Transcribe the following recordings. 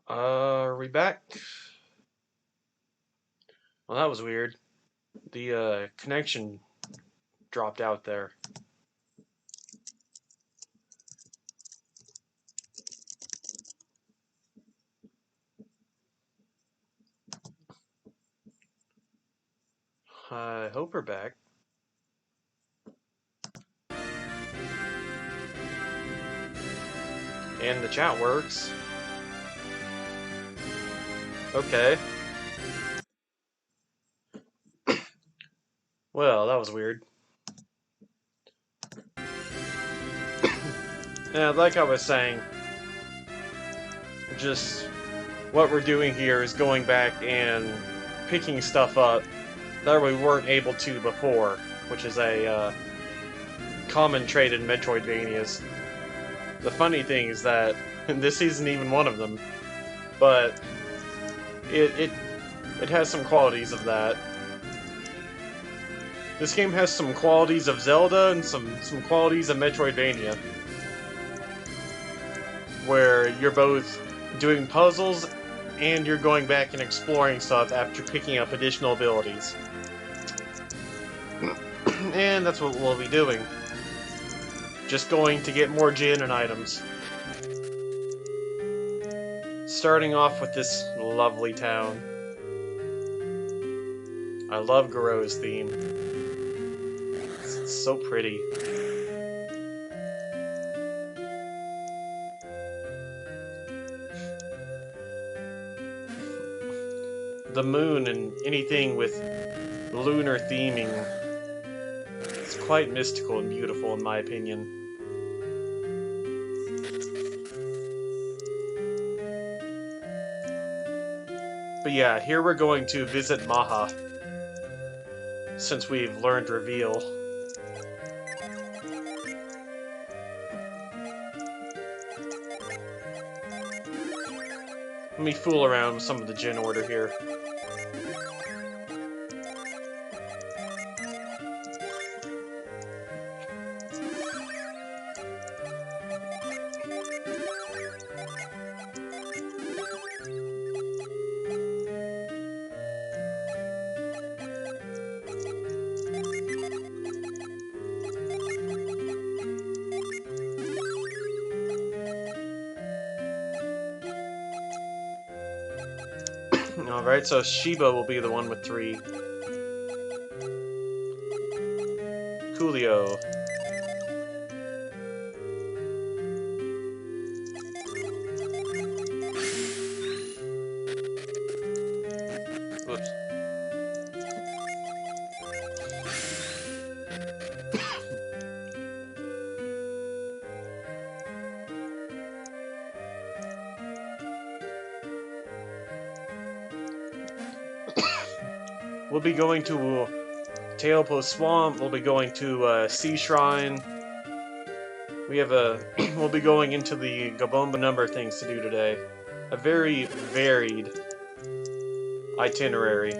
Are we back? Well, that was weird. The connection dropped out there. I hope we're back. And the chat works. Okay. Well, that was weird. Yeah, like I was saying, just what we're doing here is going back and picking stuff up that we weren't able to before, which is a common trait in Metroidvanias. The funny thing is that this isn't even one of them, but it has some qualities of that. This game has some qualities of Zelda and some qualities of Metroidvania, where you're both doing puzzles and you're going back and exploring stuff after picking up additional abilities. And that's what we'll be doing. Just going to get more Jin and items. Starting off with this lovely town. I love Garrou's theme. It's so pretty. The moon and anything with lunar theming, it's quite mystical and beautiful in my opinion. But yeah, here we're going to visit Maha, since we've learned Reveal. Let me fool around with some of the Jin order here. Alright, so Shiba will be the one with 3. Coolio. Whoops. We'll be going to Teopo Swamp, we'll be going to Sea Shrine. We have we'll be going into the Gabomba number of things to do today. A very varied itinerary.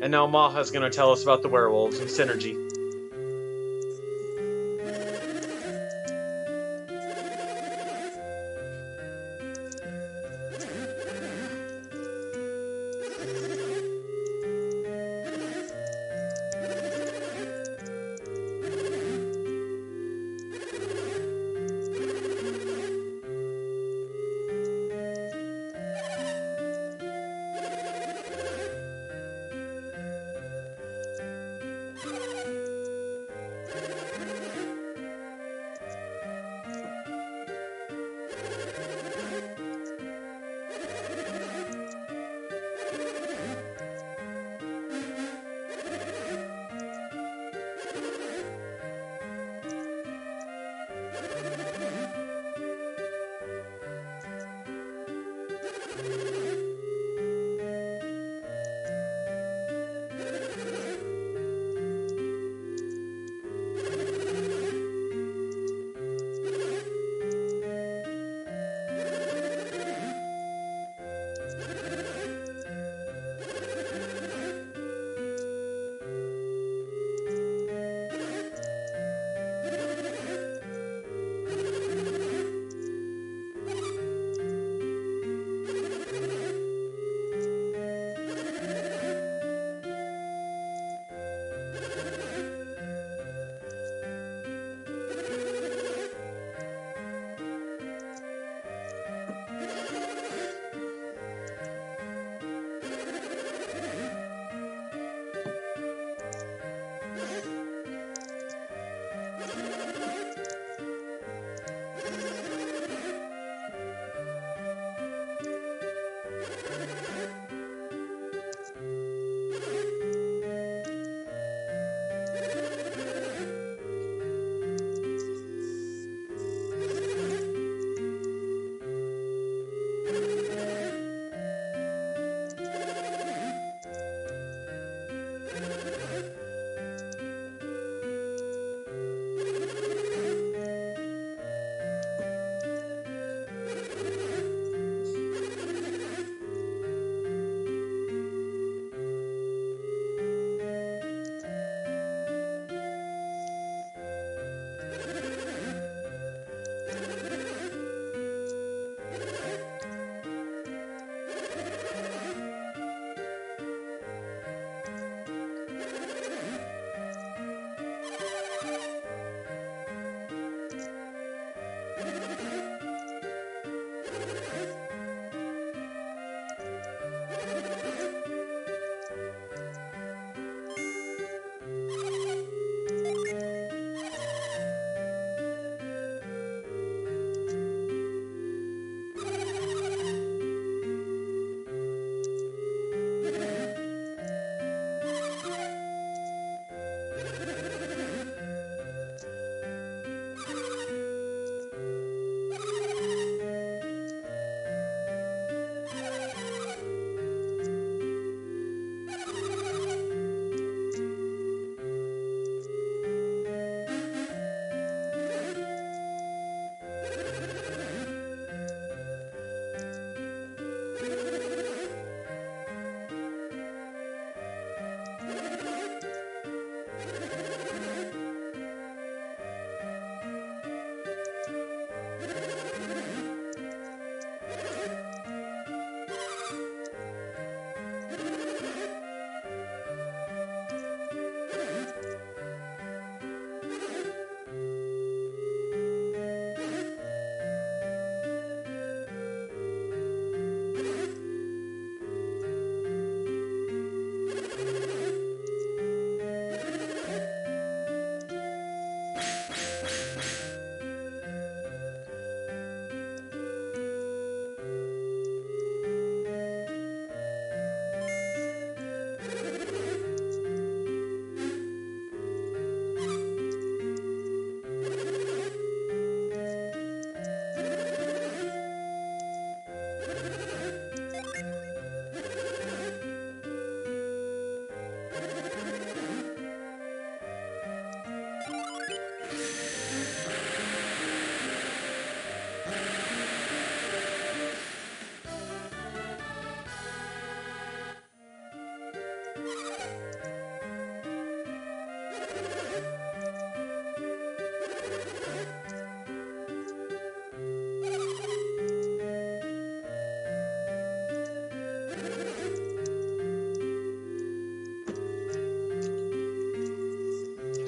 And now Maha's gonna tell us about the werewolves and Synergy.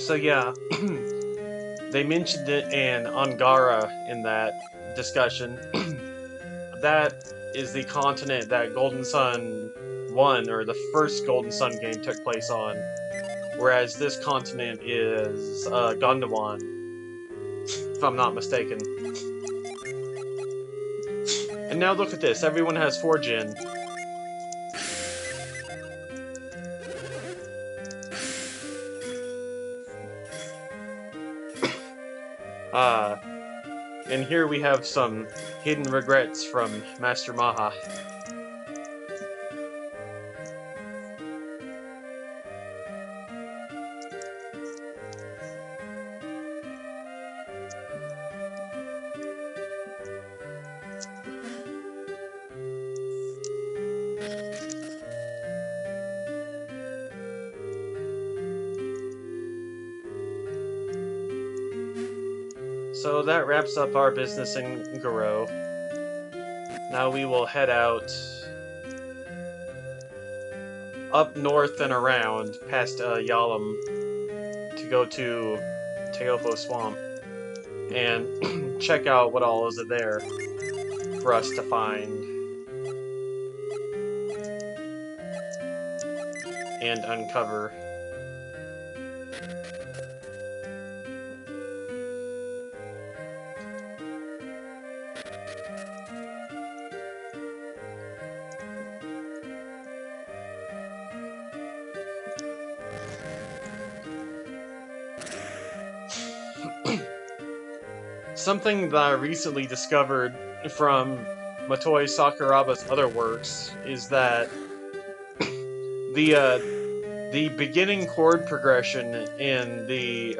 So yeah, they mentioned it in Angara in that discussion. That is the continent that Golden Sun 1, or the first Golden Sun game, took place on. Whereas this continent is Gondwan, if I'm not mistaken. And now look at this, everyone has 4-gen. And here we have some hidden regrets from Master Maha. So that wraps up our business in Garo. Now we will head out up north and around past Yalom to go to Teopo Swamp and check out what all is there for us to find and uncover. something that I recently discovered from Motoi Sakuraba's other works is that the beginning chord progression in the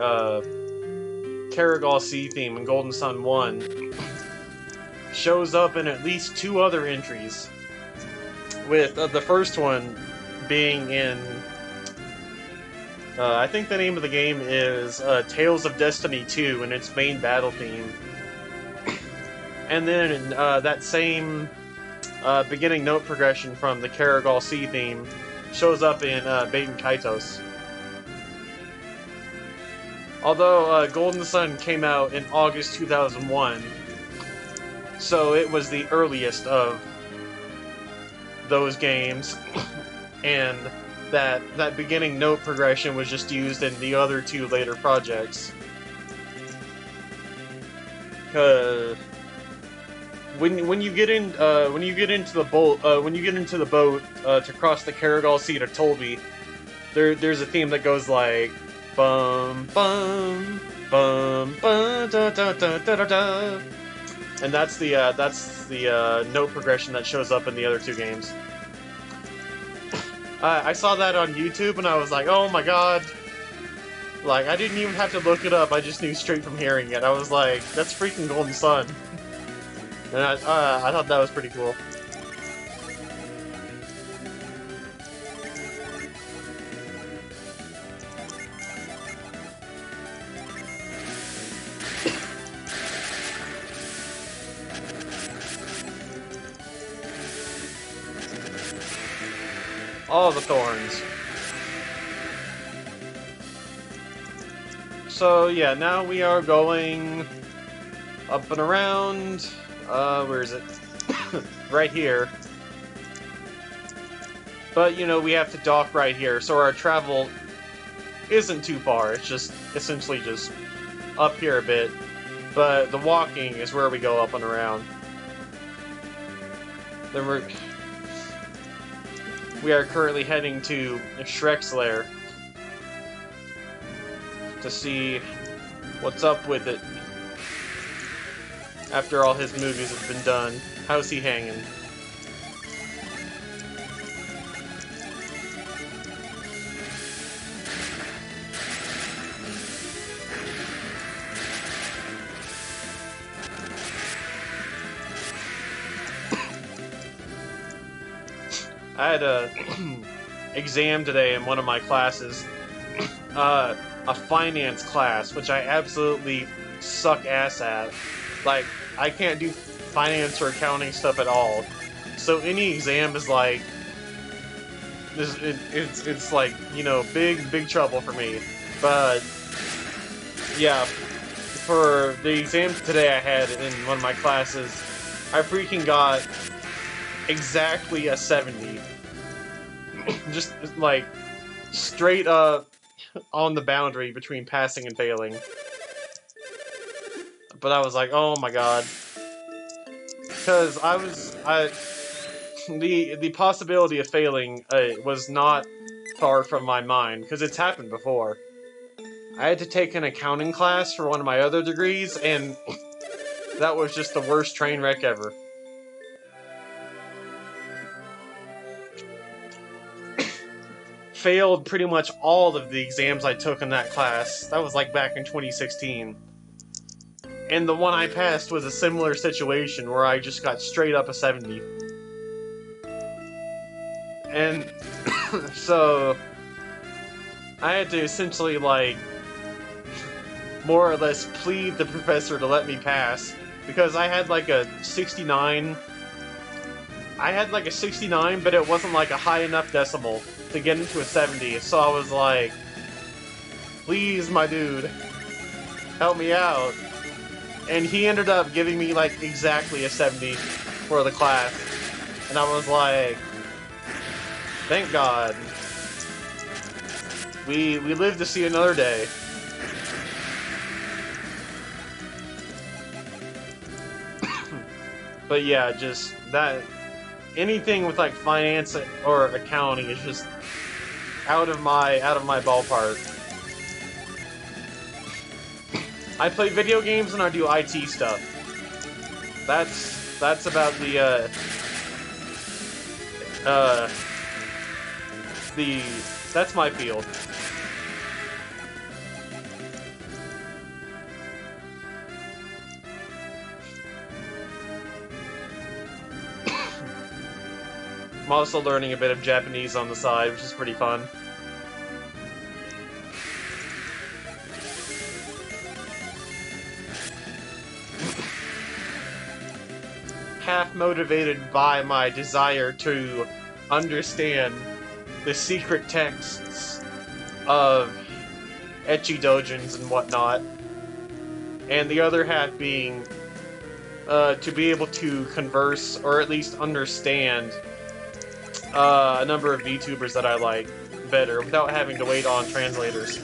Karagol Sea theme in Golden Sun 1 shows up in at least 2 other entries, with the first one being in I think the name of the game is Tales of Destiny 2 and its main battle theme. And then that same beginning note progression from the Karagol Sea theme shows up in Baten Kaitos. Although Golden Sun came out in August 2001, so it was the earliest of those games, and that beginning note progression was just used in the other 2 later projects. When you get into the boat to cross the Karagol Sea to Tolby, there's a theme that goes like bum bum bum bum da da da da da da, and that's the note progression that shows up in the other 2 games. I saw that on YouTube and I was like, oh my god. Like, I didn't even have to look it up, I just knew straight from hearing it. I was like, that's freaking Golden Sun. And I thought that was pretty cool. All the thorns. So yeah, now we are going up and around. Where is it? Right here. But you know, we have to dock right here, so our travel isn't too far. It's just essentially just up here a bit. But the walking is where we go up and around. Then we are currently heading to Shrek's lair to see what's up with it after all his movies have been done. How's he hanging? I had a exam today in one of my classes, a finance class, which I absolutely suck ass at. Like, I can't do finance or accounting stuff at all. So any exam is like, it's like, you know, big trouble for me. But yeah, for the exam today I had in one of my classes, I freaking got exactly a 70. Just like straight up on the boundary between passing and failing. But I was like, oh my god. Because the possibility of failing was not far from my mind, because it's happened before. I had to take an accounting class for one of my other degrees, and that was just the worst train wreck ever. Failed pretty much all of the exams I took in that class. That was like back in 2016. And the one I passed was a similar situation where I just got straight up a 70. And so I had to essentially, like, more or less plead the professor to let me pass, because I had like a 69. I had like a 69, but it wasn't like a high enough decimal to get into a 70, so I was like, please, my dude, help me out. And he ended up giving me like exactly a 70 for the class, and I was like, thank God. We live to see another day. But yeah, just that, anything with like finance or accounting is just out of my ballpark. I play video games and I do IT stuff. That's about that's my field. I'm also learning a bit of Japanese on the side, which is pretty fun. Half motivated by my desire to understand the secret texts of ecchi dojins and whatnot, and the other half being to be able to converse or at least understand a number of VTubers that I like better without having to wait on translators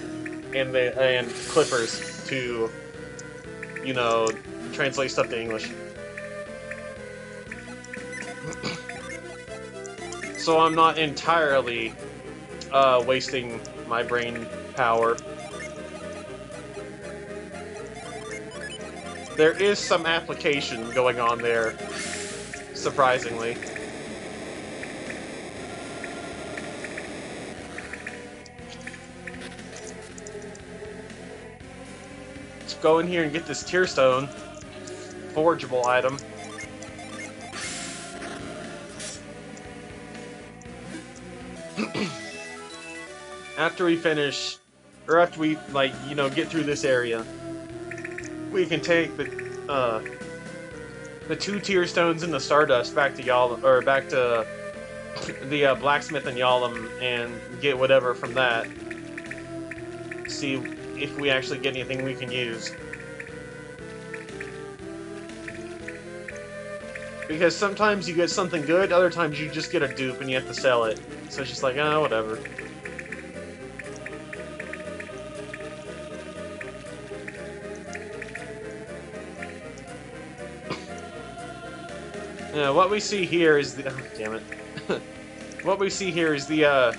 and clippers to, you know, translate stuff to English. So I'm not entirely wasting my brain power. There is some application going on there, surprisingly. Let's go in here and get this tier stone, forgeable item. After we finish, or after we, like, you know, get through this area, we can take the 2 tier stones and the Stardust back to Yalom, or back to the blacksmith in Yalom, and get whatever from that. See if we actually get anything we can use. Because sometimes you get something good, other times you just get a dupe and you have to sell it. So it's just like, oh, whatever. Yeah, what we see here is the... Oh, damn it. What we see here is the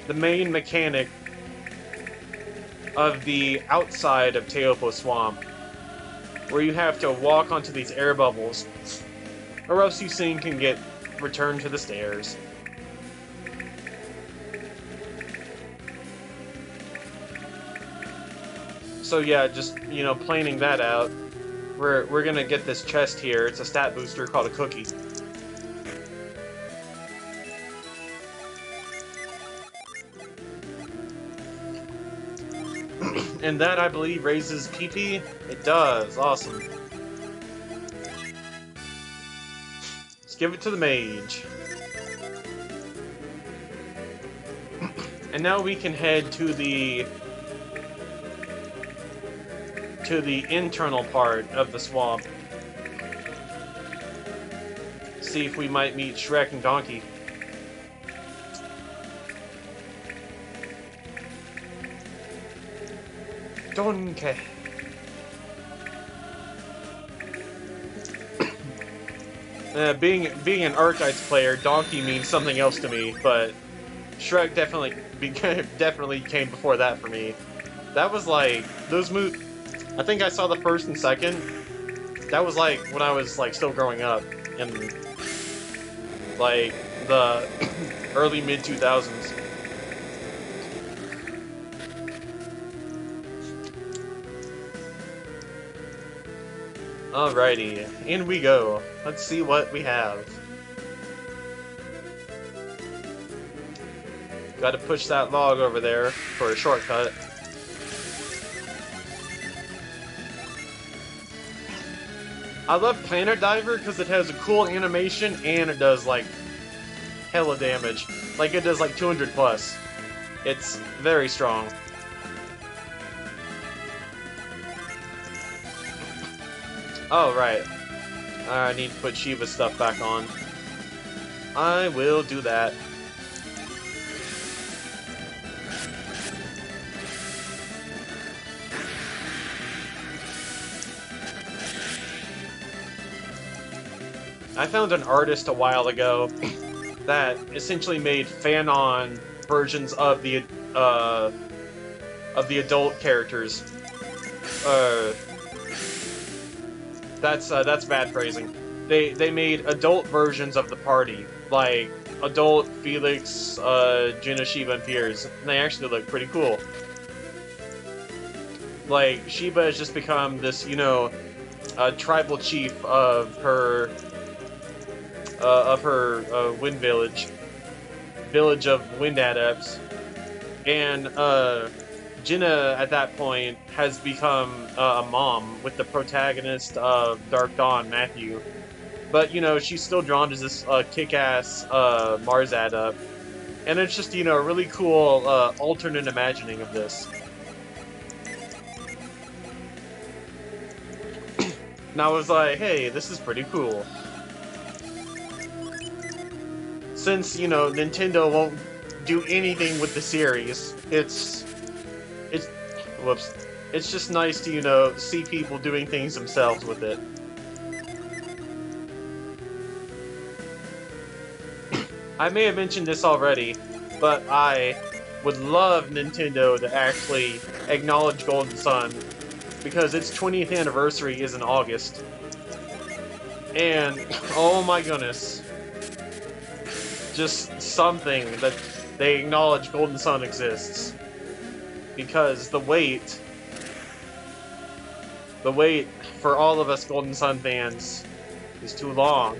main mechanic of the outside of Teopo Swamp, where you have to walk onto these air bubbles, or else you sink and get returned to the stairs. So yeah, just, you know, planing that out, we're gonna get this chest here. It's a stat booster called a cookie. And that, I believe, raises PP? It does. Awesome. Let's give it to the mage. And now we can head to the internal part of the swamp. See if we might meet Shrek and Donkey. Donkey. Being an Archites player, Donkey means something else to me, but Shrek definitely came before that for me. That was like those moves. I think I saw the first and second. That was like when I was like still growing up in like the early mid 2000s. Alrighty, in we go. Let's see what we have. Gotta push that log over there for a shortcut. I love Planet Diver because it has a cool animation and it does like hella damage. Like it does like 200 plus. It's very strong. Oh, right. I need to put Shiva's stuff back on. I will do that. I found an artist a while ago that essentially made fan-on versions of the adult characters. That's bad phrasing. They made adult versions of the party, like adult Felix, Gina, Shiba, and Piers. And they actually look pretty cool. Like, Shiba has just become this, you know, tribal chief of her wind village of wind adepts, and Jinna at that point has become a mom with the protagonist of Dark Dawn, Matthew. But you know, she's still drawn to this kick-ass Mars adept, and it's just, you know, a really cool alternate imagining of this. And I was like, hey, this is pretty cool. Since, you know, Nintendo won't do anything with the series, it's just nice to, you know, see people doing things themselves with it. I may have mentioned this already, but I would love Nintendo to actually acknowledge Golden Sun, because its 20th anniversary is in August. And, oh my goodness, just something that they acknowledge Golden Sun exists. Because the wait for all of us Golden Sun fans is too long.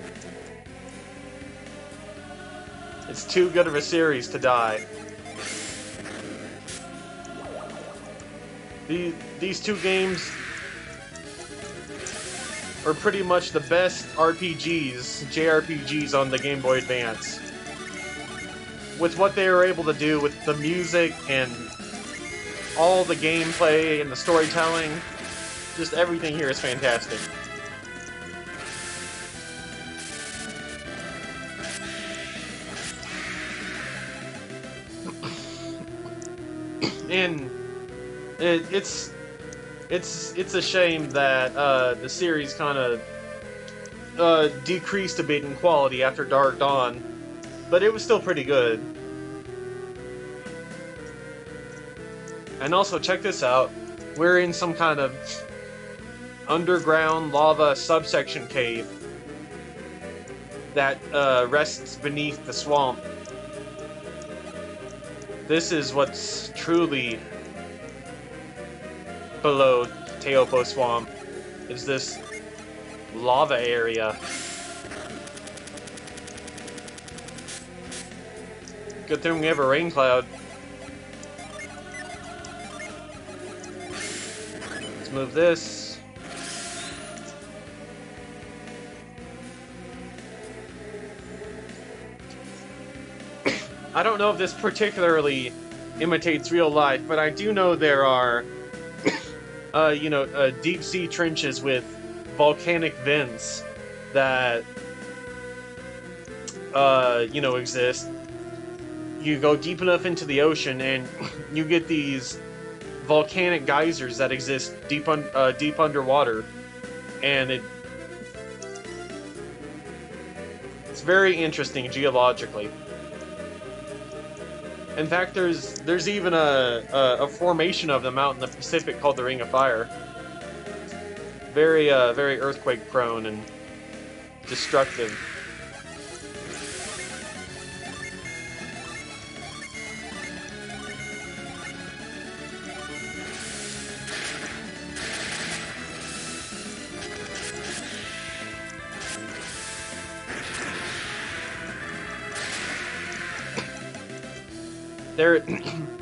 It's too good of a series to die. These two games are pretty much the best RPGs, JRPGs on the Game Boy Advance. With what they were able to do with the music and all the gameplay and the storytelling, just everything here is fantastic. And it's a shame that the series kind of decreased a bit in quality after Dark Dawn, but it was still pretty good. And also, check this out. We're in some kind of underground lava subsection cave that rests beneath the swamp. This is what's truly below Teopo Swamp, is this lava area. Good thing we have a rain cloud. Let's move this. I don't know if this particularly imitates real life, but I do know there are, you know, deep sea trenches with volcanic vents that, you know, exist. You go deep enough into the ocean and you get these volcanic geysers that exist deep underwater, and it's very interesting geologically. In fact, there's even a formation of them out in the Pacific called the Ring of Fire. Very very earthquake prone and destructive.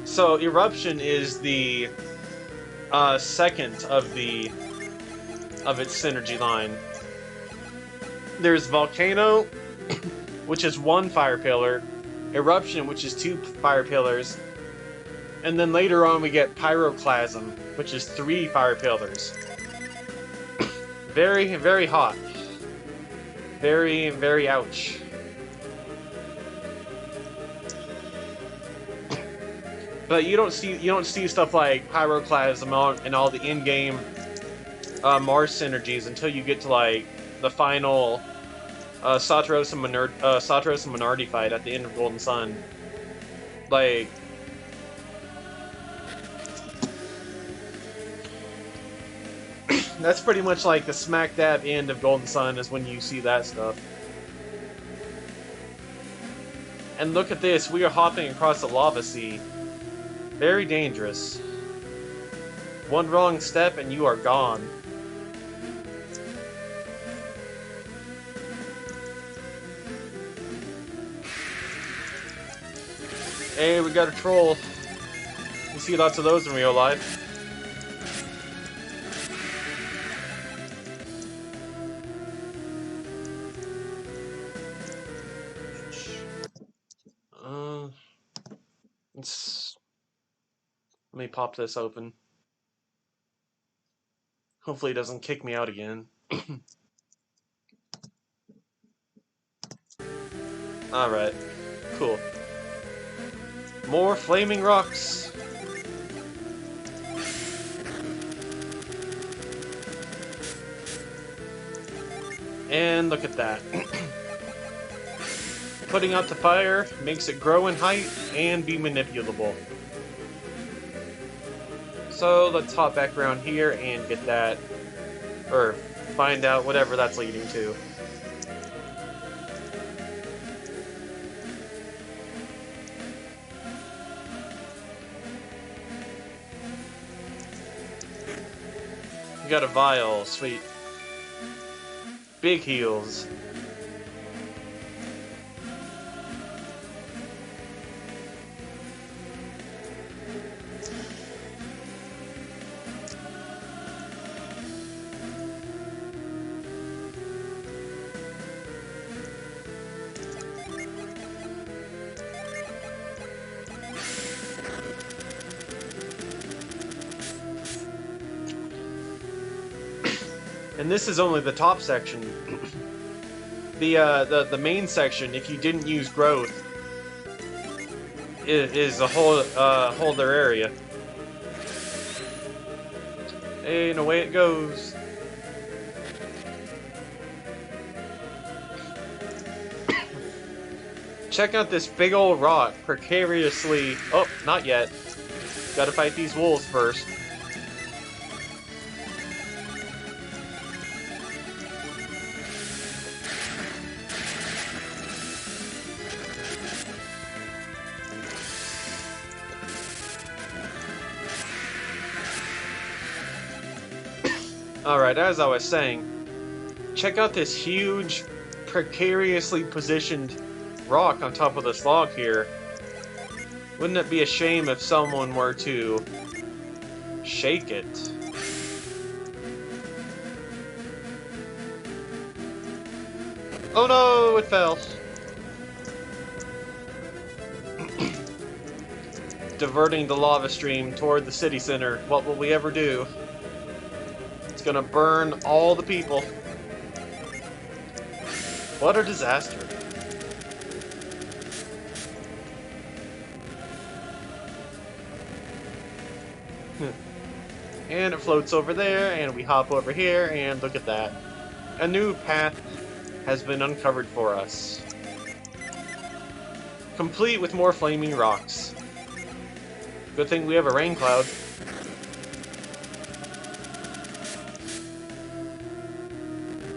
So Eruption is the second of its synergy line. There's Volcano, which is one fire pillar, Eruption, which is two fire pillars, and then later on we get Pyroclasm, which is three fire pillars. Very, very hot. Very, very ouch. But you don't see stuff like Pyroclasm and all the in-game Mars synergies until you get to like the final Satoros and Minardi fight at the end of Golden Sun. Like, That's pretty much like the smack dab end of Golden Sun is when you see that stuff. And look at this, we are hopping across the lava sea. Very dangerous. One wrong step and you are gone. Hey, we got a troll. You see lots of those in real life. Let me pop this open. Hopefully it doesn't kick me out again. Alright, cool. More flaming rocks. And look at that. Putting out the fire makes it grow in height and be manipulable. So let's hop back around here and get that, or find out whatever that's leading to. We got a vial, sweet. Big heals. And this is only the top section. The main section, if you didn't use growth, is a whole other area. And away it goes. Check out this big old rock precariously. Oh, not yet. Gotta fight these wolves first. Alright, as I was saying, check out this huge, precariously positioned rock on top of this log here. Wouldn't it be a shame if someone were to shake it? Oh no, it fell. Diverting the lava stream toward the city center. What will we ever do? It's gonna burn all the people. What a disaster. And it floats over there, and we hop over here, and look at that. A new path has been uncovered for us. Complete with more flaming rocks. Good thing we have a rain cloud.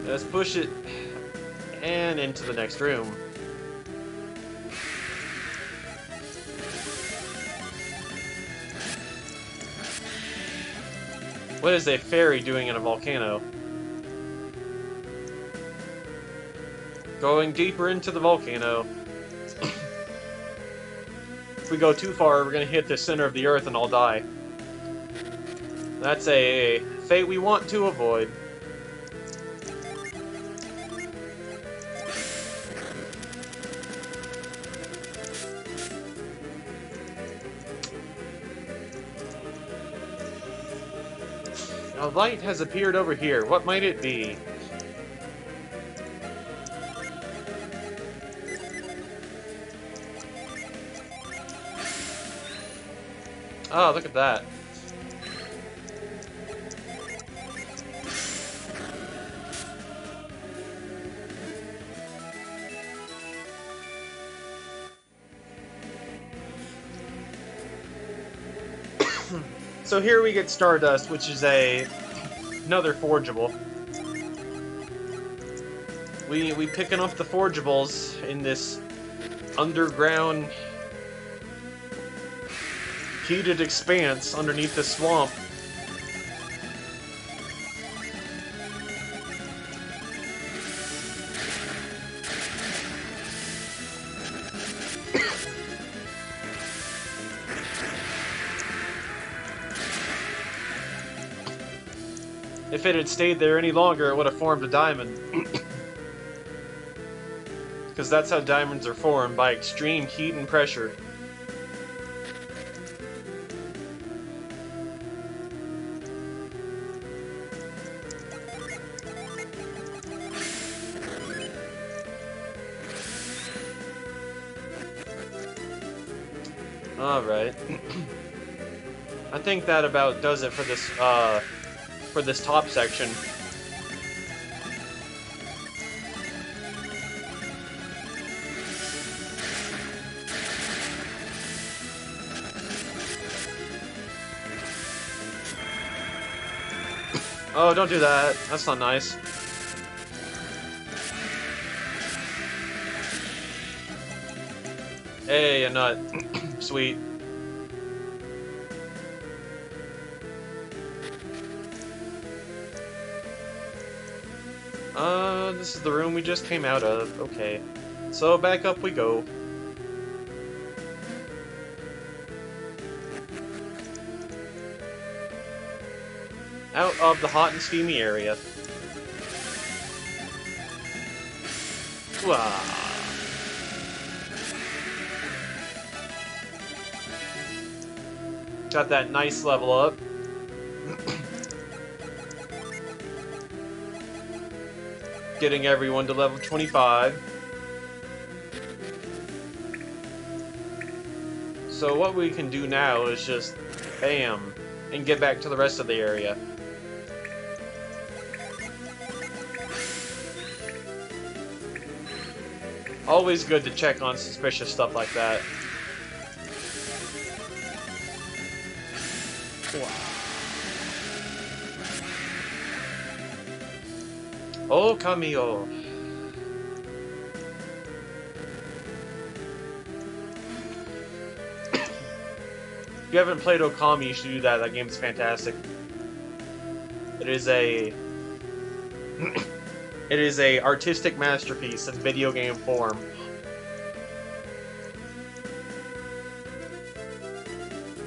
Let's push it and into the next room. What is a fairy doing in a volcano? Going deeper into the volcano. If we go too far, we're gonna hit the center of the earth and I'll die. That's a fate we want to avoid. A light has appeared over here. What might it be? Oh, look at that. So here we get Stardust, which is a Another forgeable. We picking up the forgeables in this underground heated expanse underneath the swamp. If it had stayed there any longer, it would have formed a diamond. Because that's how diamonds are formed, by extreme heat and pressure. Alright. I think that about does it for this top section. Oh, don't do that. That's not nice. Hey, a nut. Sweet. This is the room we just came out of. Okay. So back up we go. Out of the hot and steamy area. Wah. Got that nice level up. Getting everyone to level 25. So what we can do now is just bam and get back to the rest of the area. Always good to check on suspicious stuff like that. Oh, Camille. If you haven't played Okami, you should do that. That game is fantastic. It is a it is a artistic masterpiece in video game form.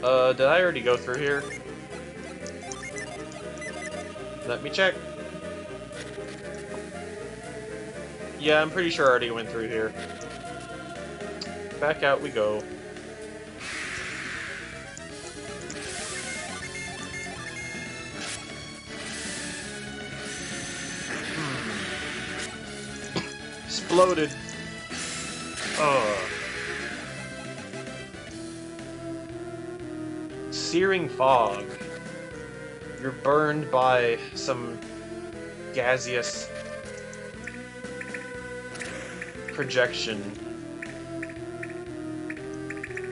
Did I already go through here? Let me check. Yeah, I'm pretty sure I already went through here. Back out we go. Exploded. Searing fog. You're burned by some gaseous projection.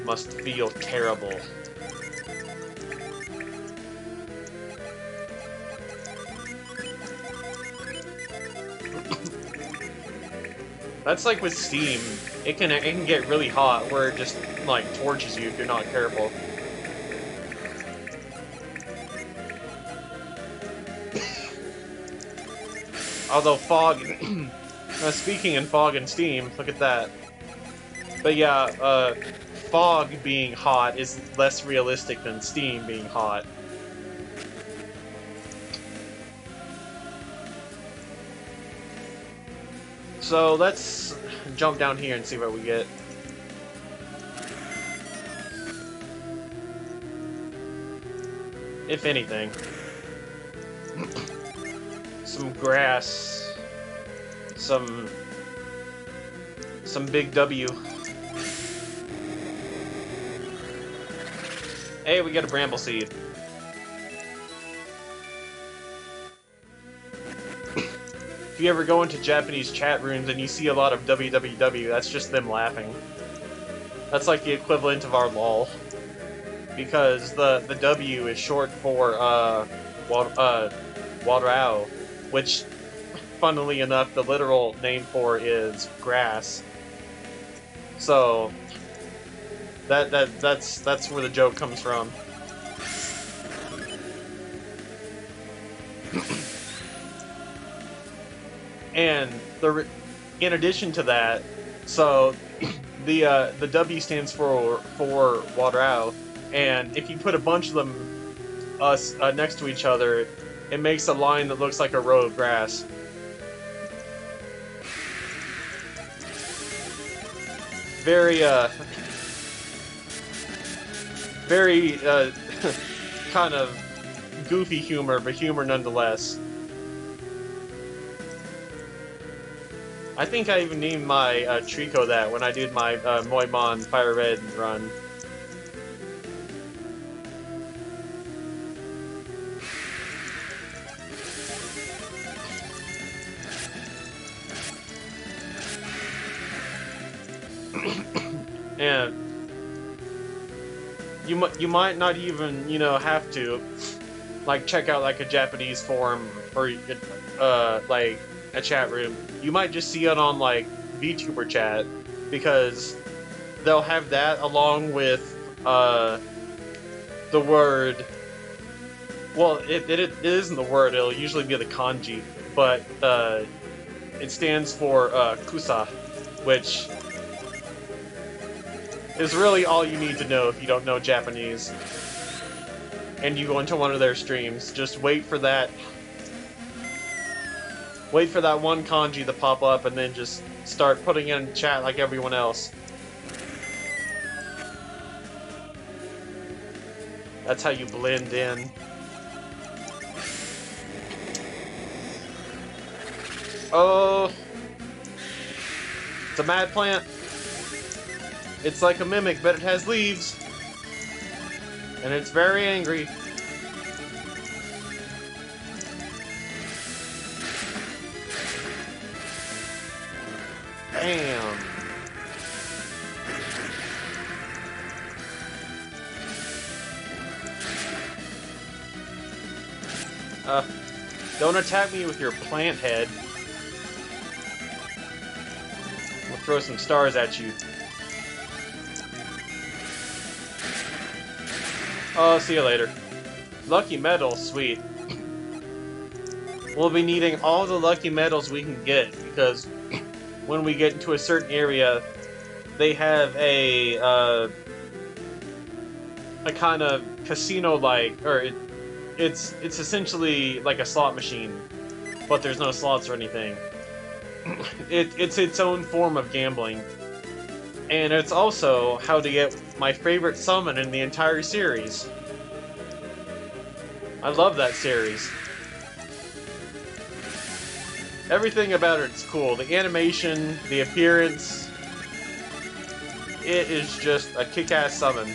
Must feel terrible. That's like with Steam. It can get really hot where it just like torches you if you're not careful. Although fog, speaking in fog and Steam, look at that. But yeah, fog being hot is less realistic than Steam being hot. So let's jump down here and see what we get. If anything. Some grass. Some big W. Hey, we got a bramble seed. If you ever go into Japanese chat rooms and you see a lot of www, that's just them laughing. That's like the equivalent of our lol. Because the W is short for, Wadrao, which, funnily enough, the literal name for is grass. So that's where the joke comes from. And in addition to that, so the W stands for Wadrao, and if you put a bunch of them next to each other, it makes a line that looks like a row of grass. Very very kind of goofy humor, but humor nonetheless. I think I even named my Trico that when I did my Moimon Fire Red run. And you might not even, you know, have to like check out like a Japanese forum or like a chat room. You might just see it on like VTuber chat, because they'll have that along with the word. Well, it isn't the word. It'll usually be the kanji, but it stands for kusa, which is really all you need to know if you don't know Japanese. And you go into one of their streams, just wait for that. Wait for that one kanji to pop up, and then just start putting it in chat like everyone else. That's how you blend in. Oh, it's a mad plant. It's like a mimic, but it has leaves. And it's very angry. Bam. Don't attack me with your plant head. We'll throw some stars at you. Oh, see you later. Lucky medal, sweet. We'll be needing all the lucky medals we can get, because when we get into a certain area, they have a kind of casino-like, or it's essentially like a slot machine, but there's no slots or anything. It's its own form of gambling. And it's also how to get my favorite summon in the entire series. I love that series. Everything about it's cool. The animation, the appearance. It is just a kick-ass summon.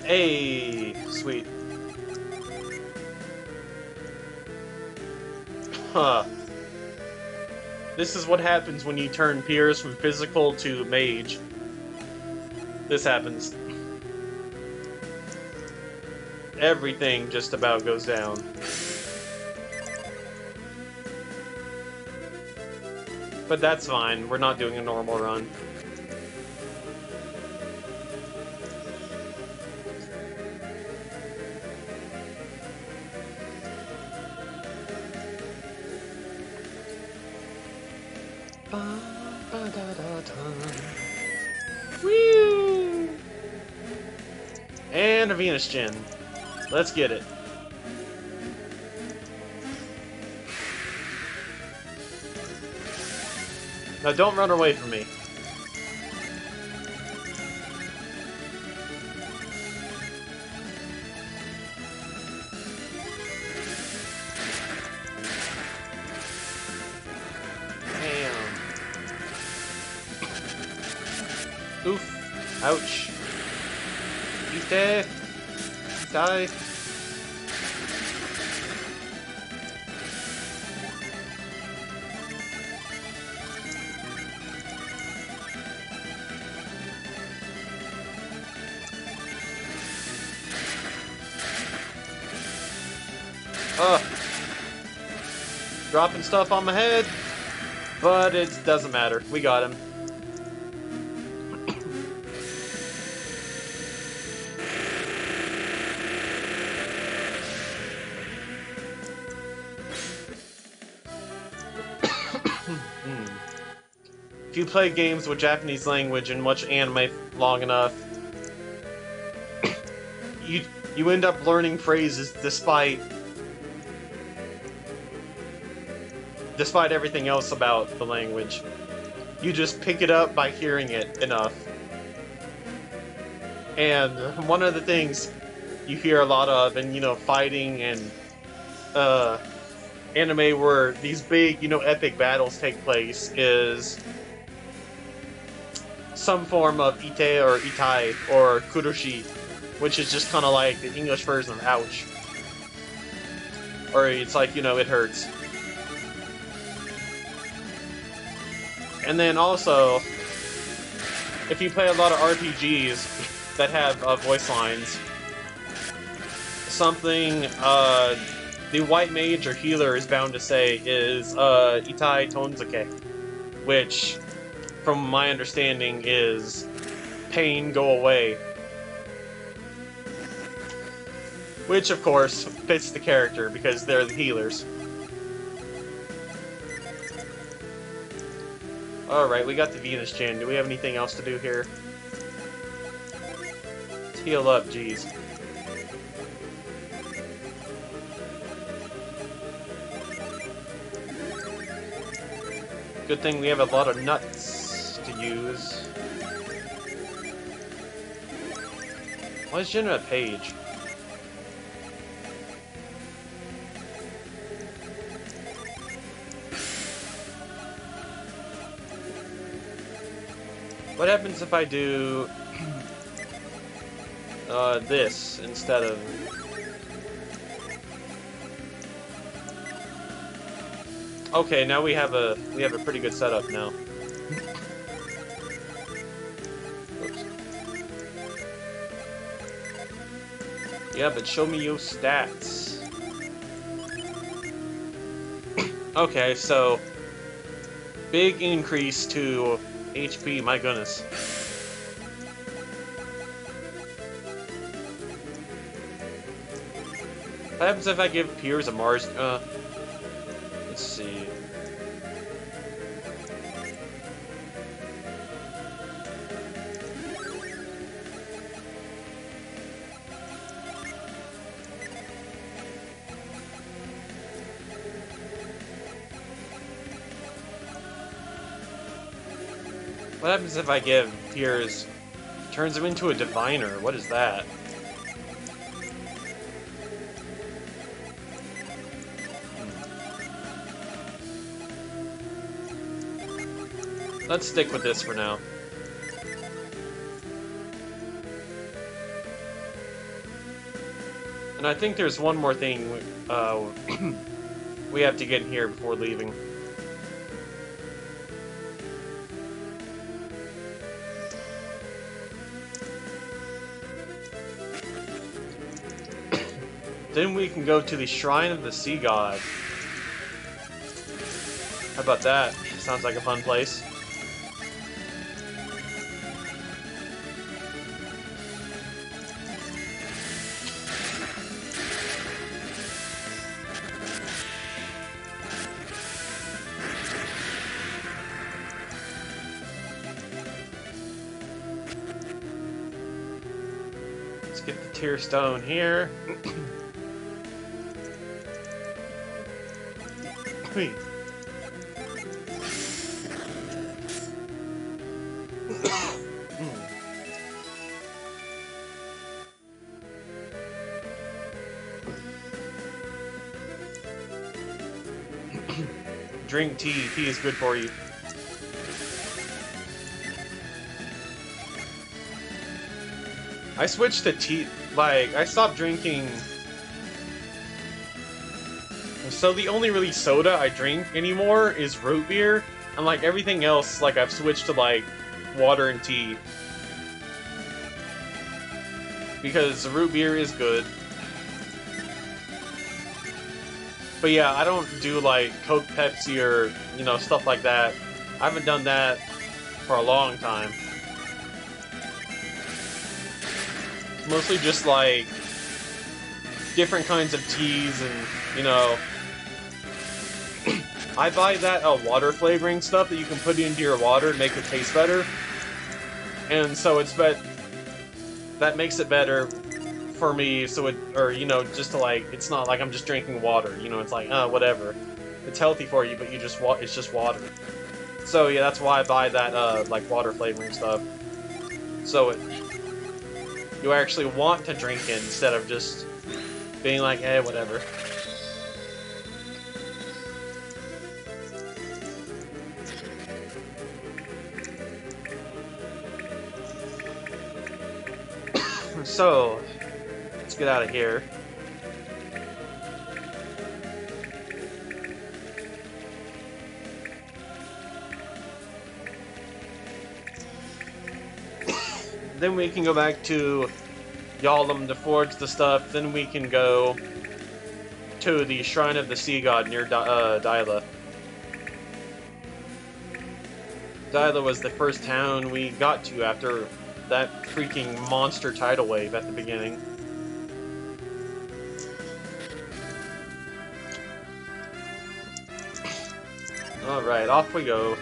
Hey, sweet. Huh. This is what happens when you turn Piers from physical to mage. This happens. Everything just about goes down. But that's fine, we're not doing a normal run. Woo! And a Venus Gen. Let's get it. Now don't run away from me. Oof. Ouch. He's dead. He died. Dropping stuff on my head, but it doesn't matter. We got him. If you play games with Japanese language and watch anime long enough, you end up learning phrases despite everything else about the language. You just pick it up by hearing it enough. And one of the things you hear a lot of in, you know, fighting and anime where these big, you know, epic battles take place is some form of ite or itai or kurushi, which is just kind of like the English version of ouch. Or it's like, you know, it hurts. And then also, if you play a lot of RPGs that have voice lines, something the white mage or healer is bound to say is Itai Tonzuke, which, from my understanding, is pain, go away. Which, of course, fits the character because they're the healers. Alright, we got the Venus Gen. Do we have anything else to do here? Let's heal up, jeez. Good thing we have a lot of nuts to use. Why is Jenna a page? What happens if I do this instead of... Okay, now we have a pretty good setup now. Oops. Yeah, but show me your stats. Okay, so big increase to HP, my goodness. What happens if I give Piers a Mars? Let's see. What happens if I give Piers... turns him into a diviner? What is that? Let's stick with this for now. And I think there's one more thing we have to get in here before leaving. Then we can go to the Shrine of the Sea God. How about that? Sounds like a fun place. Let's get the Tear Stone here. Wait. Drink tea. Tea is good for you. I switched to tea. Like, I stopped drinking. So the only really soda I drink anymore is root beer, and like everything else, like I've switched to like water and tea. Because root beer is good. But yeah, I don't do like Coke, Pepsi, or stuff like that. I haven't done that for a long time. It's mostly just like different kinds of teas and I buy that water flavoring stuff that you can put into your water to make it taste better. And so that makes it better for me, so just to like, it's not like I'm just drinking water, it's like, whatever. It's healthy for you, but it's just water. So yeah, that's why I buy that, like, water flavoring stuff. So you actually want to drink it instead of just being like, eh, whatever. So, let's get out of here. Then we can go back to Yalom to forge the stuff. Then we can go to the Shrine of the Sea God near Dyla. Dyla was the first town we got to after that freaking monster tidal wave at the beginning. Alright, off we go.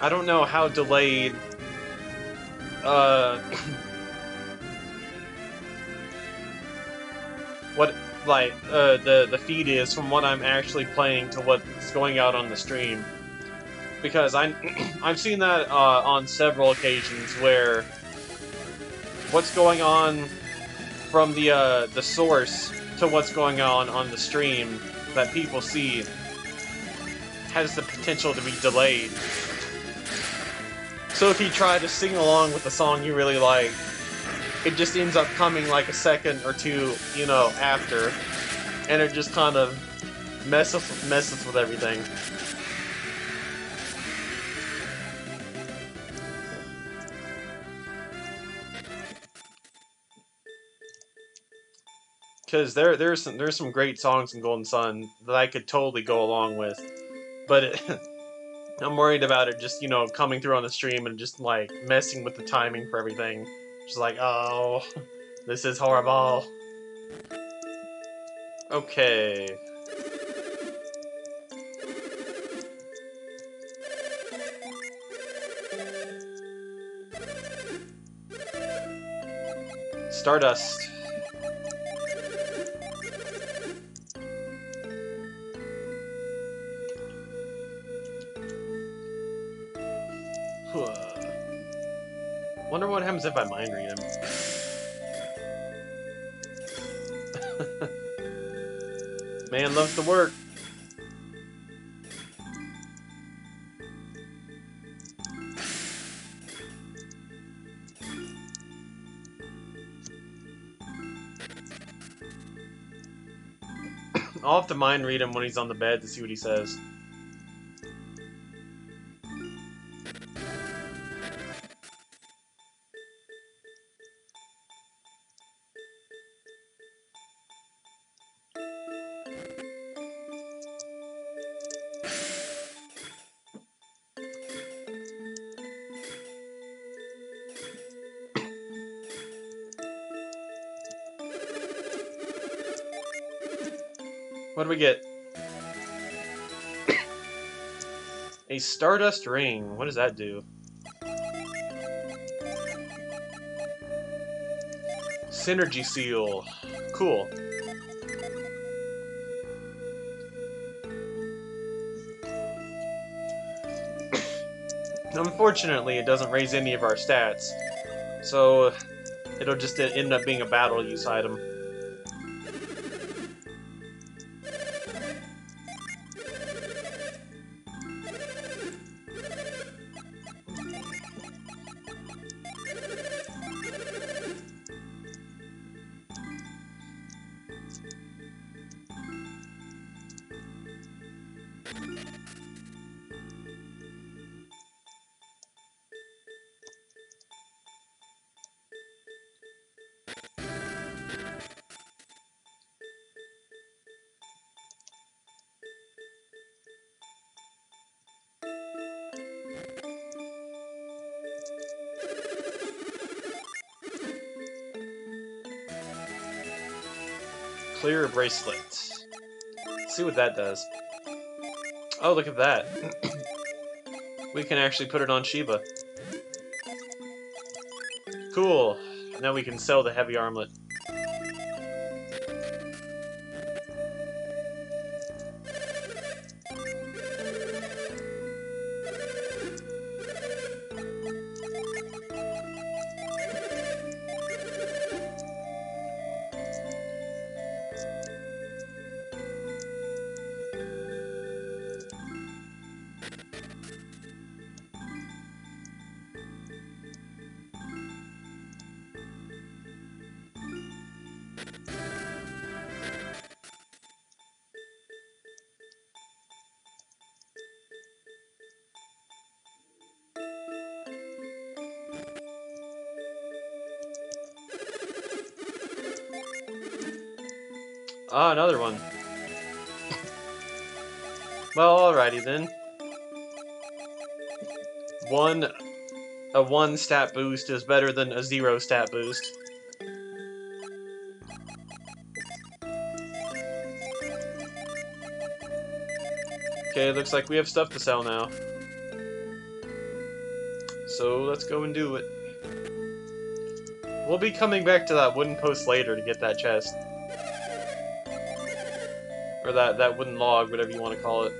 I don't know how delayed what the feed is from what I'm actually playing to what's going out on the stream, because I've seen that on several occasions where what's going on from the source to what's going on the stream that people see has the potential to be delayed. So if you try to sing along with a song you really like, it just ends up coming like a second or two, after, and it just kind of messes with everything. Because there's some great songs in Golden Sun that I could totally go along with, but I'm worried about it just coming through on the stream and just like messing with the timing for everything. Just like, oh, this is horrible. Okay. Stardust. Wonder what happens if I mind read him. Man loves to work. I'll have to mind read him when he's on the bed to see what he says. What do we get? A Stardust Ring. What does that do? Synergy Seal. Cool. Unfortunately, it doesn't raise any of our stats, so it'll just end up being a battle use item. Clear bracelet. Let's see what that does. Oh, look at that. We can actually put it on Shiba. Cool. Now we can sell the heavy armlet. Ah, another one. Well, alrighty then. A 1 stat boost is better than a 0 stat boost. Okay, looks like we have stuff to sell now. So let's go and do it. We'll be coming back to that wooden post later to get that chest. Or that wooden log, whatever you want to call it.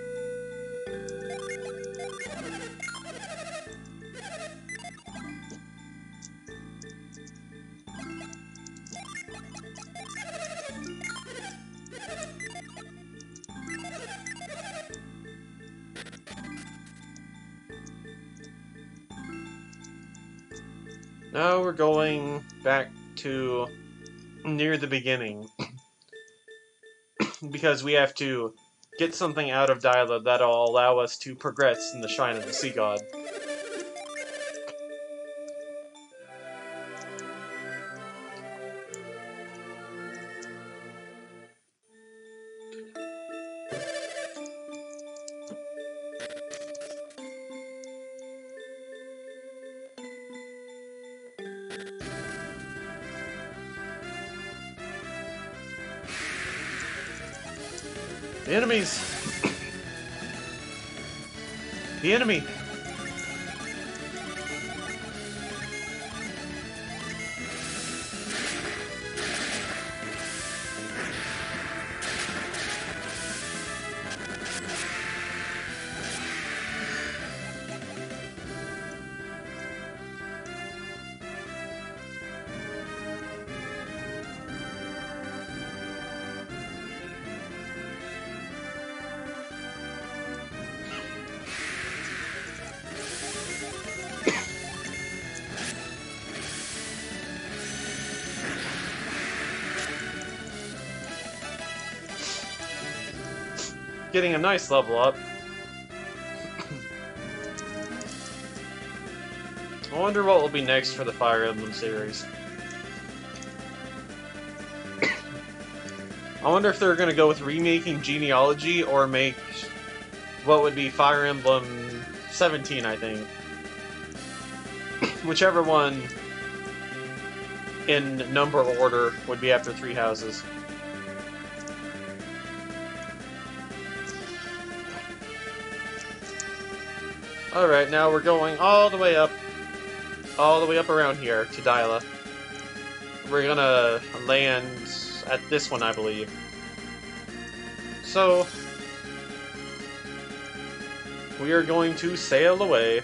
Now we're going back to near the beginning. Because we have to get something out of Dyla that'll allow us to progress in the Shrine of the Sea God. The enemies! The enemy! Getting a nice level up. I wonder what will be next for the Fire Emblem series. I wonder if they're going to go with remaking Genealogy or make what would be Fire Emblem 17, I think. Whichever one in number order would be after Three Houses. Alright, now we're going all the way up around here to Dyla. We're gonna land at this one, I believe. So, we are going to sail away.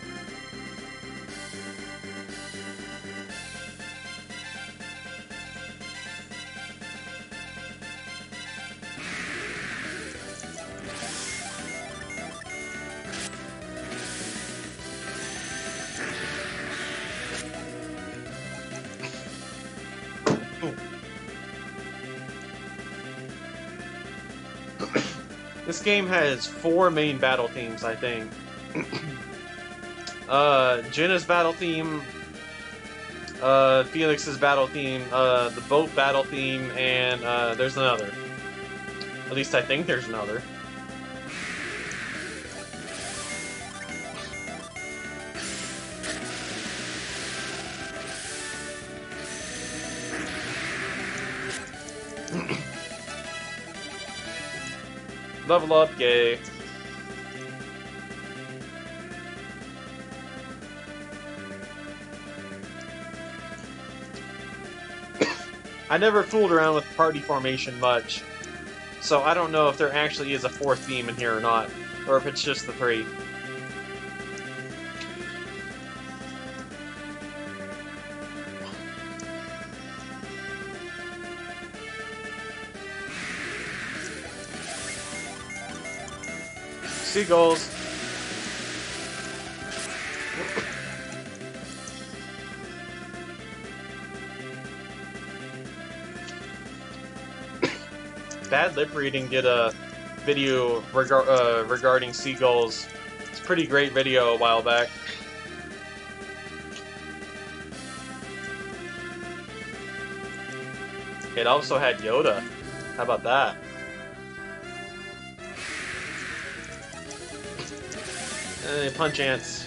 This game has 4 main battle themes, I think. Jenna's battle theme, Felix's battle theme, the boat battle theme, and there's another. At least I think there's another. Level up, yay. I never fooled around with party formation much, so I don't know if there actually is a 4th theme in here or not, or if it's just the 3. Seagulls. Bad Lip Reading did a video regarding seagulls. It's a pretty great video a while back. It also had Yoda. How about that? Punch ants.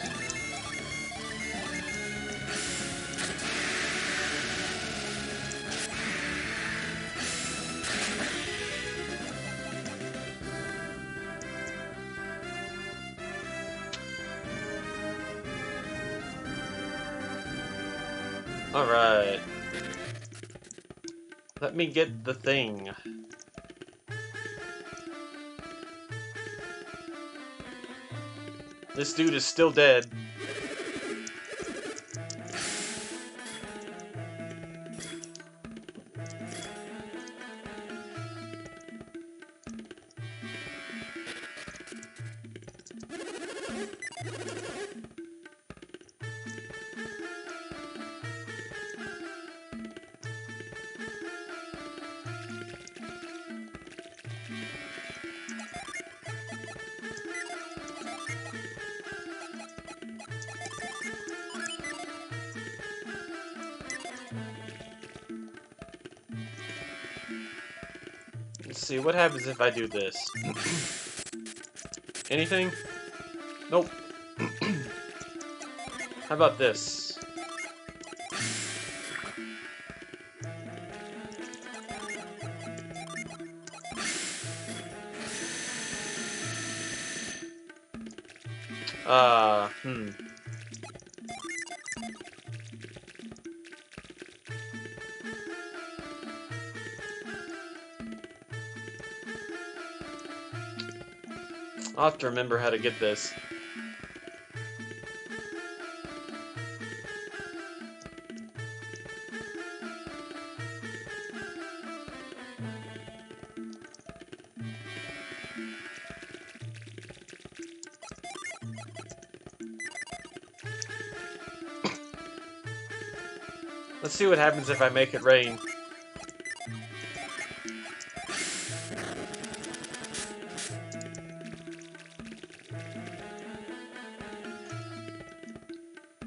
Alright. Let me get the thing. This dude is still dead. Let's see, what happens if I do this? Anything? Nope. How about this? I'll have to remember how to get this. Let's see what happens if I make it rain.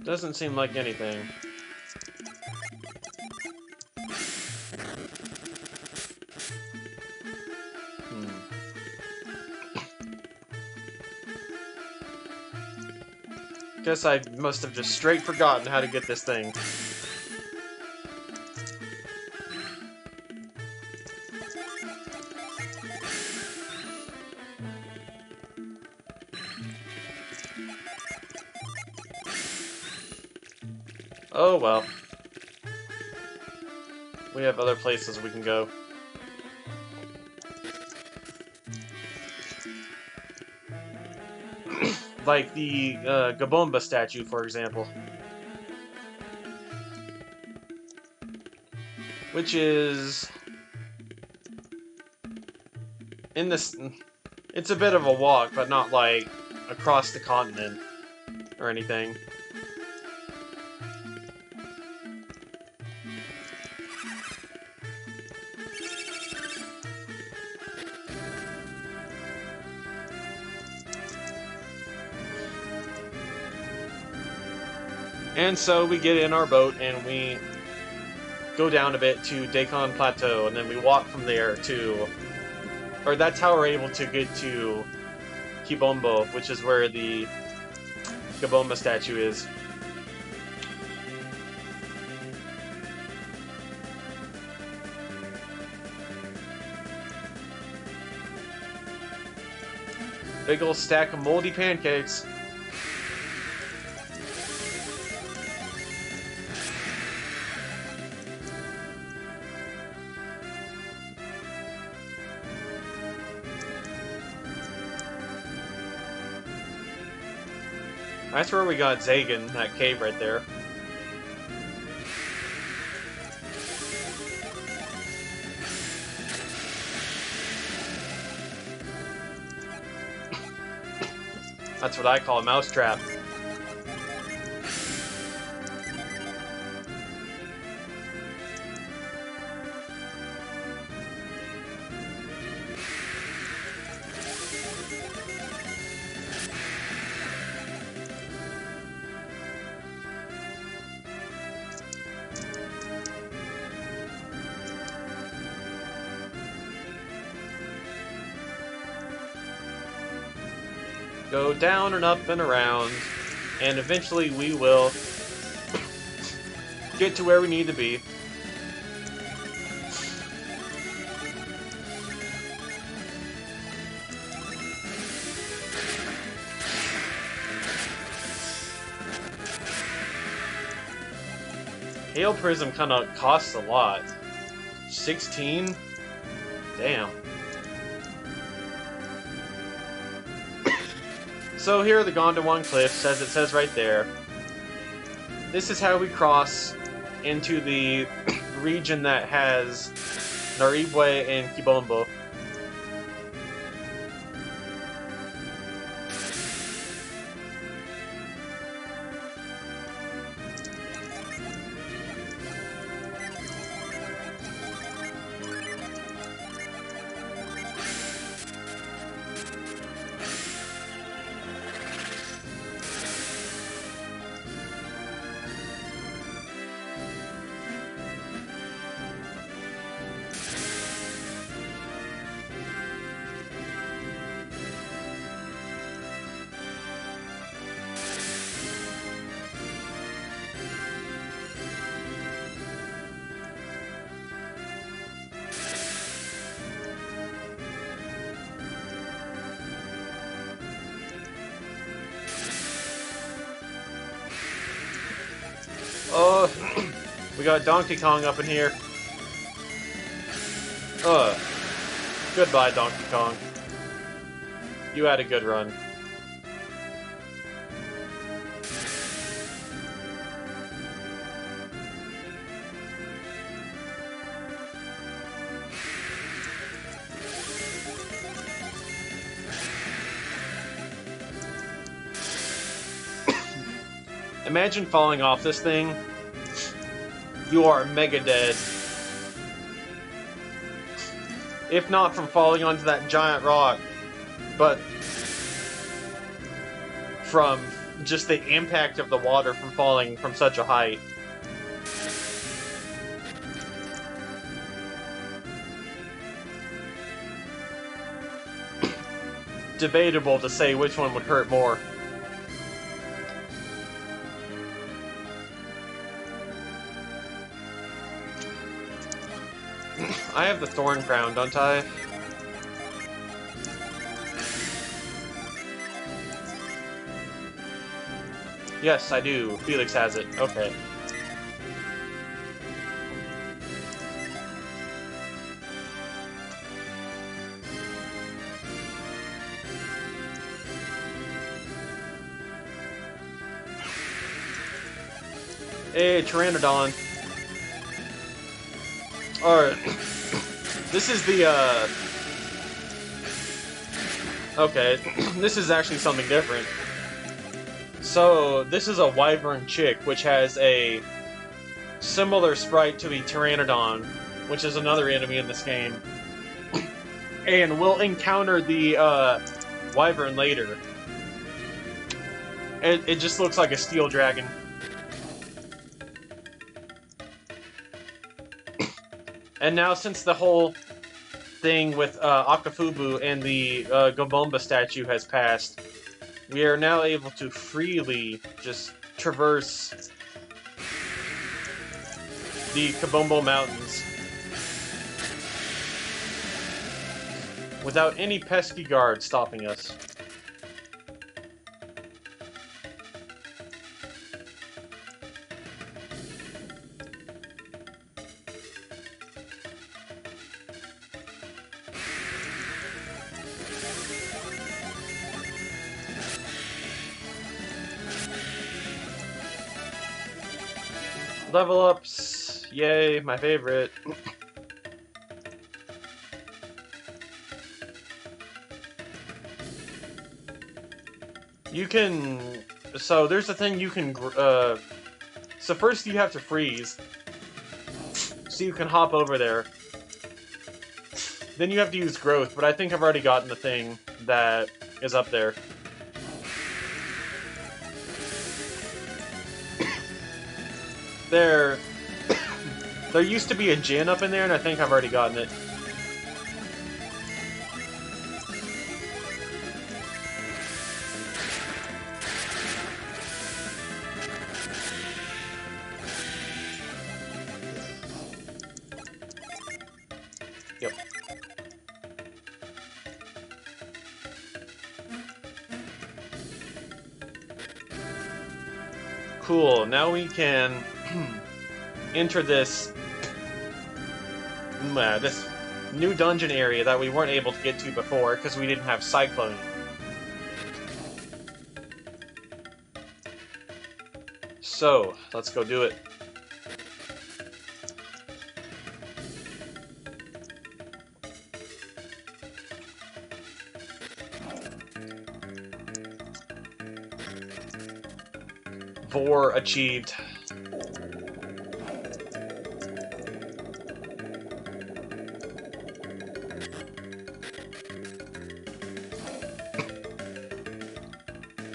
Doesn't seem like anything. Guess I must have just straight forgotten how to get this thing. Oh well. We have other places we can go. Like the Gabomba statue, for example. Which is... in this... It's a bit of a walk, but not like across the continent or anything. And so we get in our boat and we go down a bit to Daikon Plateau, and then we walk from there to... Or that's how we're able to get to Kibombo, which is where the Gabomba statue is. Big ol' stack of moldy pancakes. That's where we got Zagan, that cave right there. That's what I call a mousetrap. Go down and up and around, and eventually we will get to where we need to be. Hail Prism kinda costs a lot. 16? Damn. So here are the Gondwana Cliffs, as it says right there. This is how we cross into the region that has Naribwe and Kibombo. Oh, we got Donkey Kong up in here. Goodbye, Donkey Kong. You had a good run. Imagine falling off this thing. You are mega dead. If not from falling onto that giant rock, but from just the impact of the water from falling from such a height. Debatable to say which one would hurt more. I have the Thorn Crown, don't I? Yes, I do. Felix has it. Okay. Hey, Pteranodon. Alright. This is the, okay, this is actually something different. So, this is a wyvern chick, which has a similar sprite to the Pteranodon, which is another enemy in this game. And we'll encounter the, wyvern later. It just looks like a steel dragon. And now, since the whole thing with Akafubu and the Gobomba statue has passed, we are now able to freely just traverse the Kabombo Mountains without any pesky guards stopping us. Level ups, yay, my favorite. You can, so there's a thing you can, so first you have to freeze, so you can hop over there. Then you have to use growth, but I think I've already gotten the thing that is up there. There used to be a gin up in there, and I think I've already gotten it. Yep. Cool, now we can enter this this new dungeon area that we weren't able to get to before because we didn't have Cyclone. So, let's go do it. Vor achieved.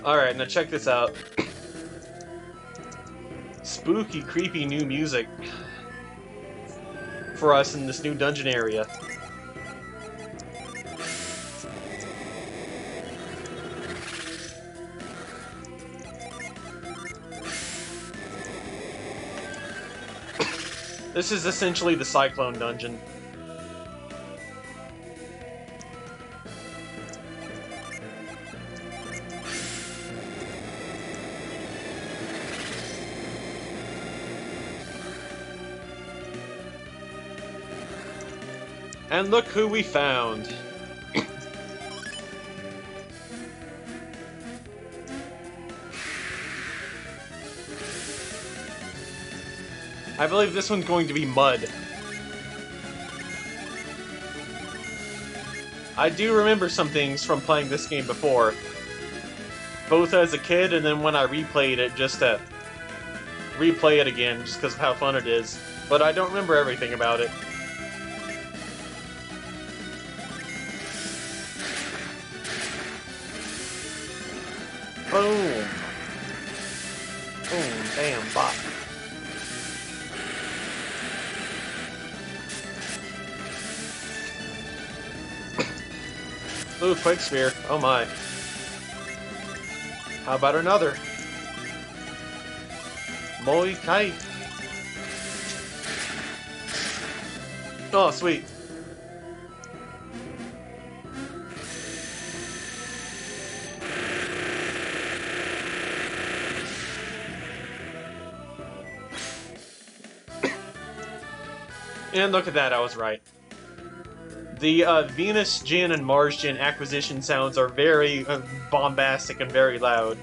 Alright, now check this out. Spooky, creepy new music for us in this new dungeon area. This is essentially the Cyclone dungeon. And look who we found. I believe this one's going to be Mud. I do remember some things from playing this game before. Both as a kid and then when I replayed it just to replay it again just because of how fun it is. But I don't remember everything about it. Boom. Boom, bam, bop. Ooh, Quake Sphere. Oh my. How about another? Moi Kai. Oh, sweet. And look at that, I was right. The Venus Gin and Mars Gin acquisition sounds are very bombastic and very loud.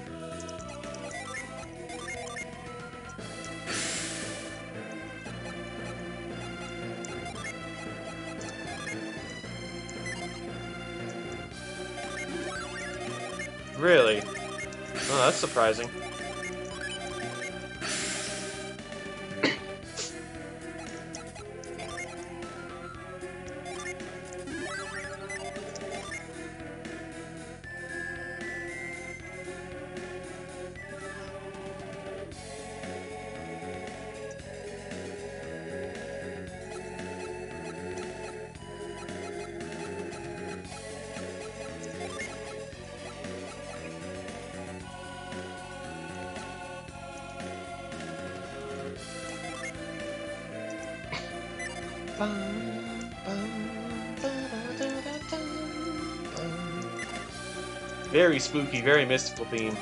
Really? Oh, that's surprising. Very spooky, very mystical theme.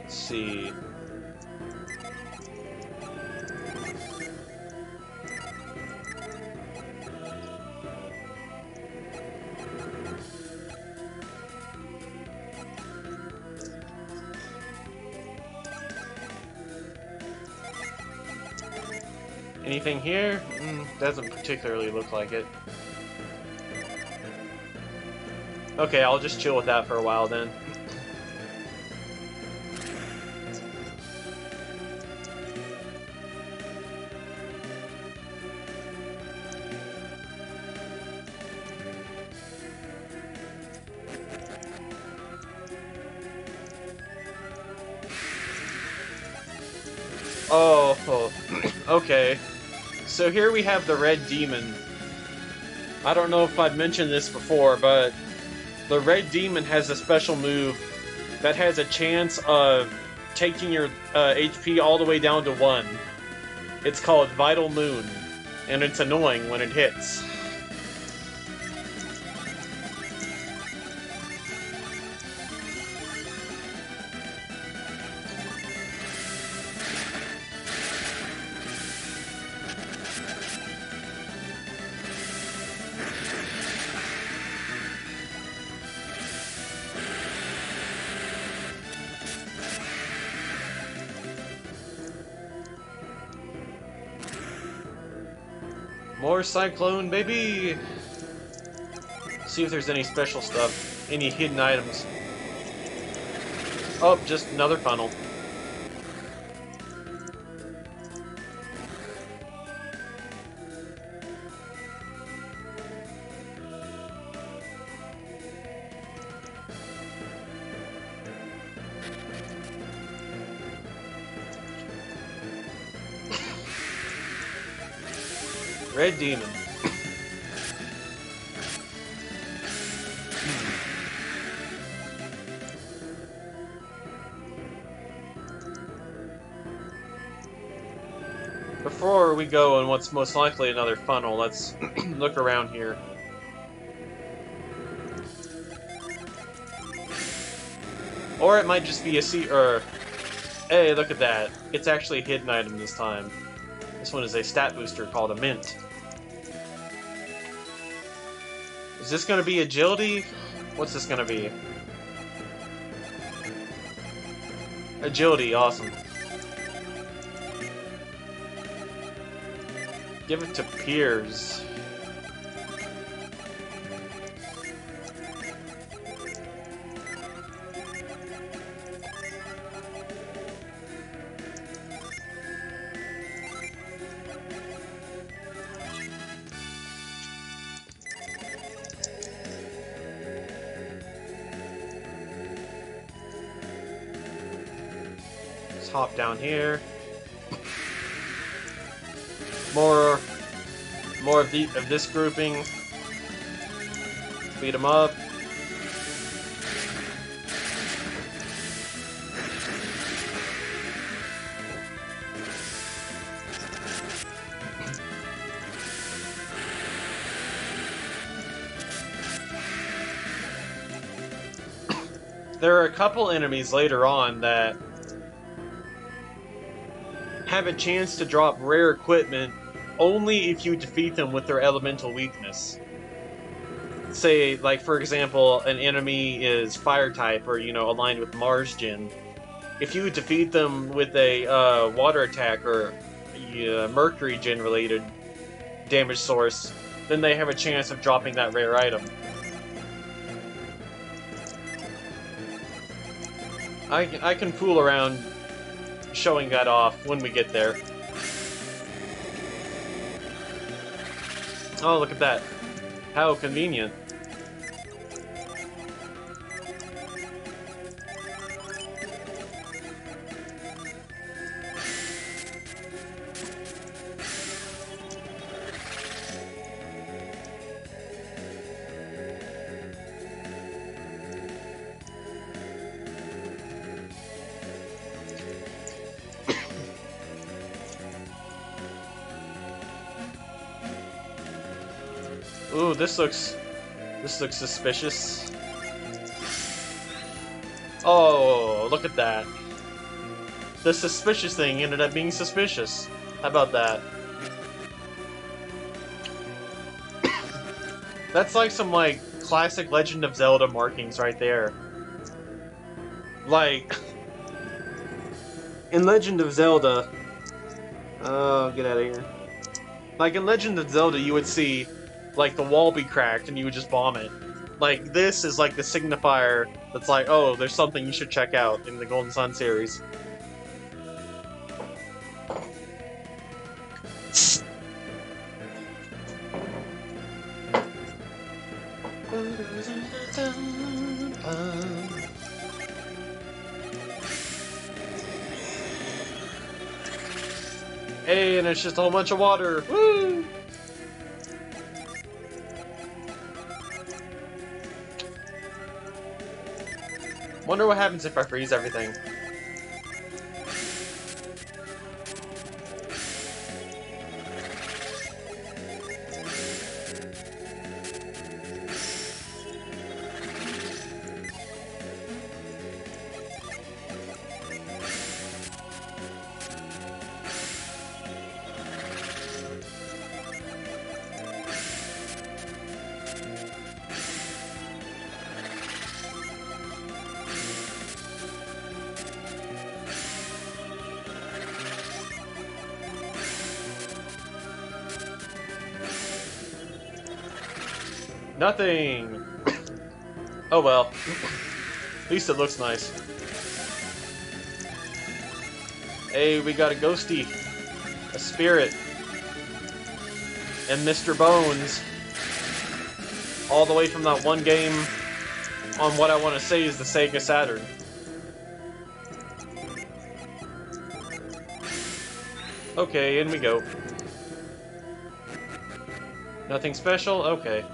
Let's see. Anything here? Doesn't particularly look like it. Okay, I'll just chill with that for a while then. Oh, okay. So here we have the Red Demon. I don't know if I've mentioned this before, but the Red Demon has a special move that has a chance of taking your HP all the way down to 1. It's called Vital Moon, and it's annoying when it hits. More Cyclone, baby! See if there's any special stuff, any hidden items. Oh, just another funnel. Red Demon. Before we go on what's most likely another funnel, let's look around here. Or it might just be a hey, look at that. It's actually a hidden item this time. This one is a stat booster called a Mint. Is this going to be agility? What's this going to be? Agility, awesome. Give it to Piers. Let's hop down here. More of this grouping. Beat them up. There are a couple enemies later on that have a chance to drop rare equipment only if you defeat them with their elemental weakness. Say, like, for example, an enemy is fire type or, aligned with Mars Gen. If you defeat them with a water attack or Mercury Gen related, damage source, then they have a chance of dropping that rare item. I can fool around showing that off when we get there. Oh, look at that. How convenient. Ooh, this looks suspicious. Oh, look at that. The suspicious thing ended up being suspicious. How about that? That's like some, like, classic Legend of Zelda markings right there. Like, in Legend of Zelda... Oh, get out of here. Like, in Legend of Zelda, you would see, like, the wall be cracked and you would just bomb it. Like, this is like the signifier that's like, oh, there's something you should check out in the Golden Sun series. Hey, and it's just a whole bunch of water. Woo! Wonder what happens if I freeze everything. Nothing! Oh well. At least it looks nice. Hey, we got a ghosty. A spirit. And Mr. Bones. All the way from that one game on what I want to say is the Sega Saturn. Okay, in we go. Nothing special? Okay.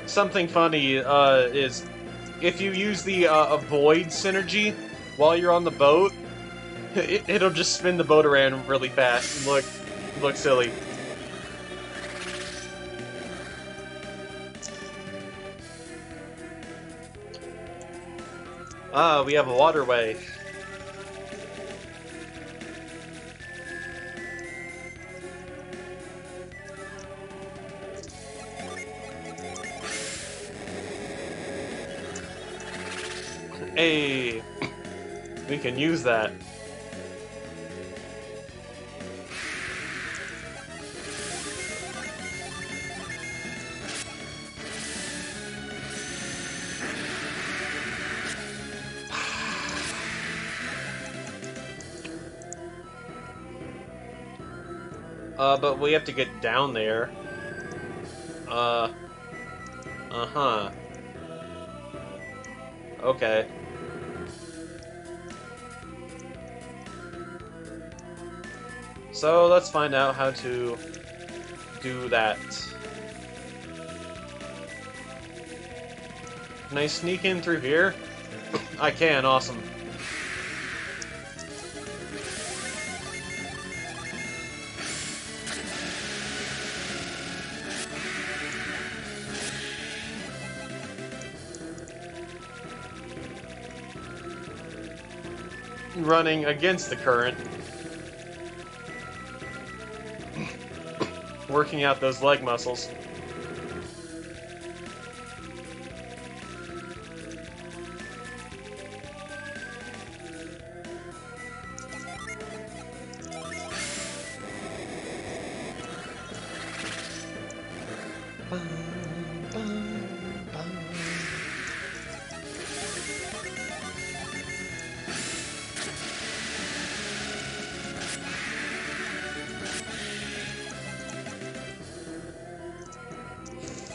Something funny is if you use the avoid synergy while you're on the boat, it'll just spin the boat around really fast and look silly. Ah, we have a waterway. Hey, we can use that. But we have to get down there. Uh-huh. Okay. So let's find out how to do that. Can I sneak in through here? I can, awesome. Running against the current. Working out those leg muscles.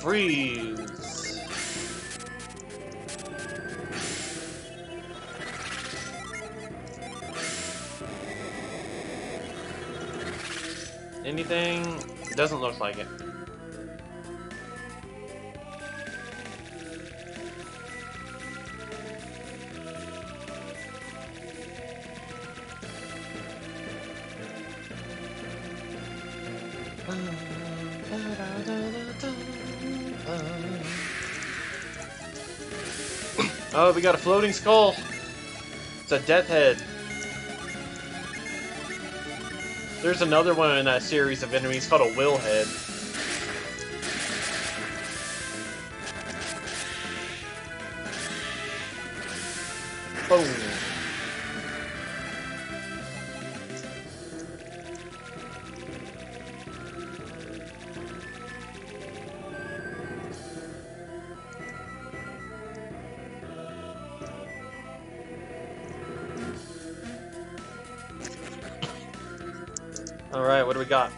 Freeze! Anything? Doesn't look like it. Oh, we got a floating skull. It's a death head. There's another one in that series of enemies called a will head. Boom. Alright, what do we got?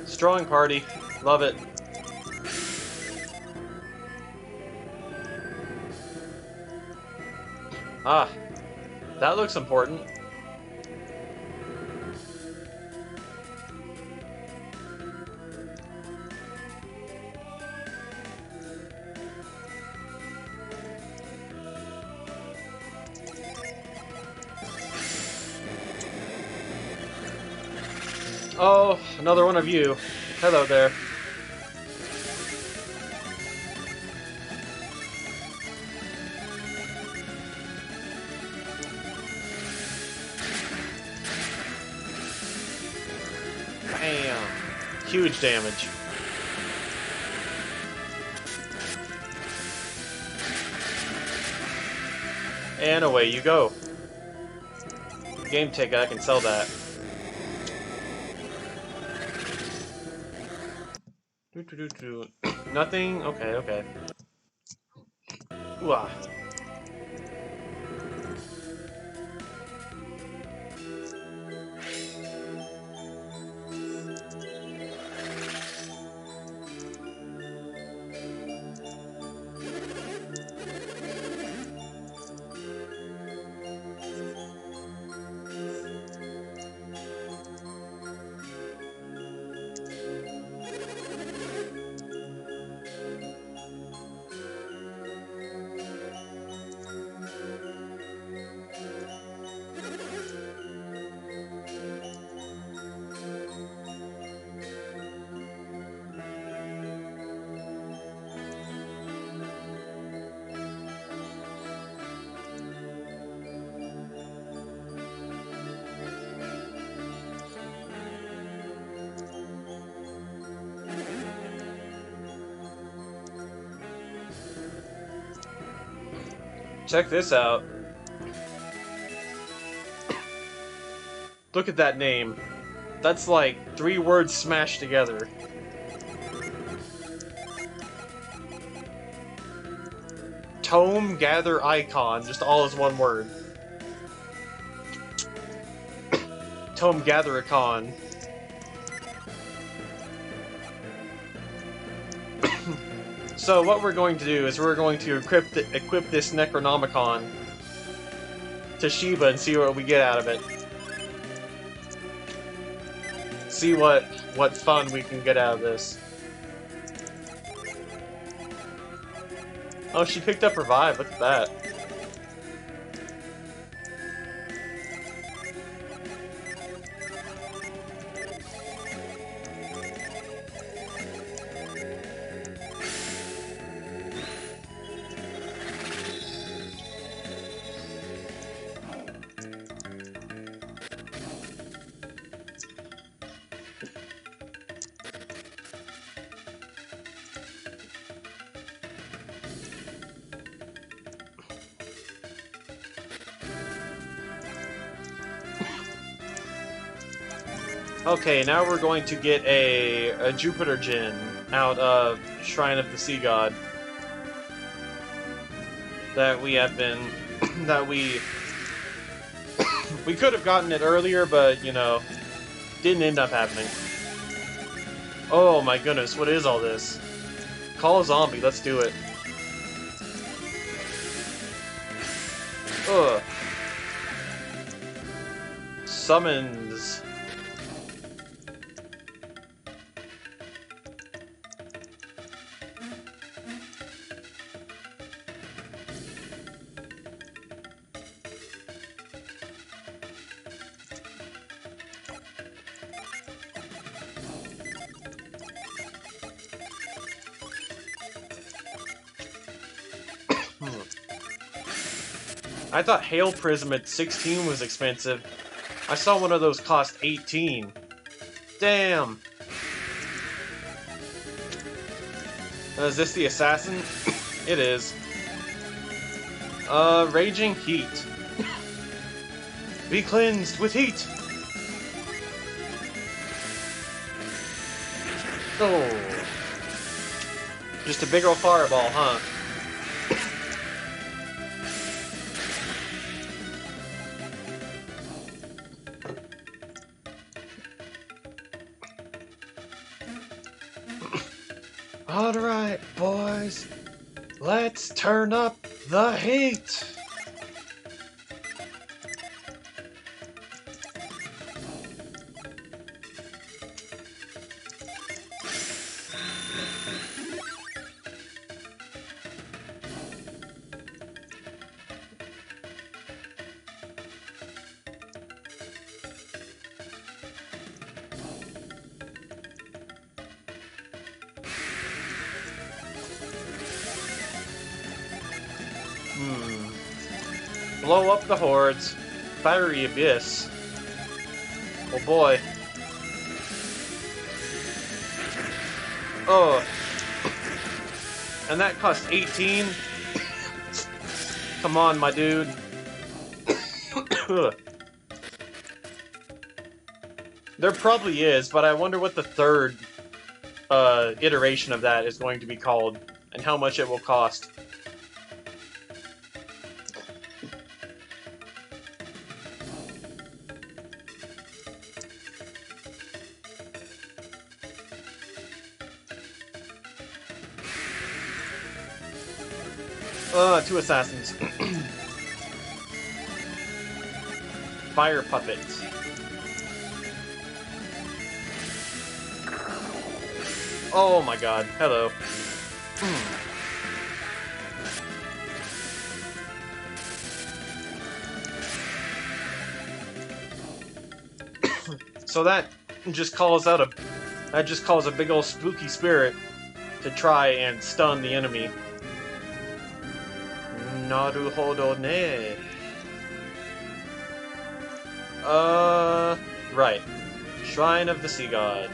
Strong party. Love it. Ah, that looks important. Oh, another one of you. Hello there. Bam. Huge damage. And away you go. Game ticket, I can sell that. Nothing? Okay, okay. Ooh, ah. Check this out. Look at that name. That's like 3 words smashed together. Tome, gather, icon, just all as one word. Tome, gather, icon. So what we're going to do is we're going to equip this Necronomicon to Shiba and see what we get out of it. See what fun we can get out of this. Oh, she picked up Revive, look at that. Okay, now we're going to get a Jupiter Gin out of Shrine of the Sea God. That we have been... that we could have gotten it earlier, but, you know, didn't end up happening. Oh my goodness, what is all this? Call a zombie, let's do it. Ugh. Summons. I thought Hail Prism at 16 was expensive. I saw one of those cost 18. Damn. Is this the assassin? It is. Raging Heat. Be cleansed with heat. Oh. Just a big old fireball, huh? Alright, boys. Let's turn up the heat. Blow up the hordes. Fiery Abyss. Oh boy. Oh. And that cost 18? Come on, my dude. There probably is, but I wonder what the third iteration of that is going to be called, and how much it will cost. Two assassins. Fire puppets. Oh my god, hello. So that just calls out a big old spooky spirit to try and stun the enemy. Naruhodo ne. Right. Shrine of the Sea God.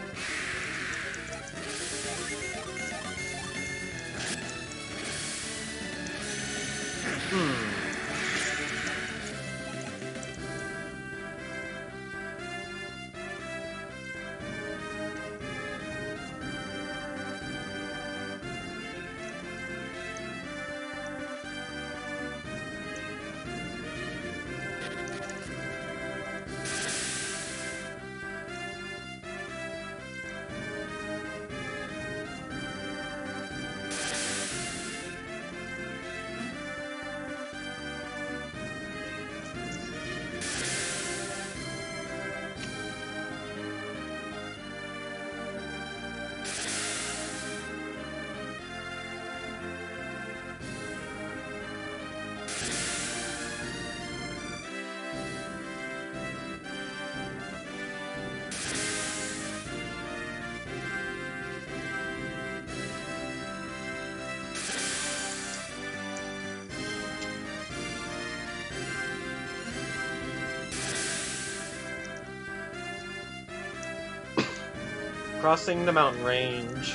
Crossing the mountain range.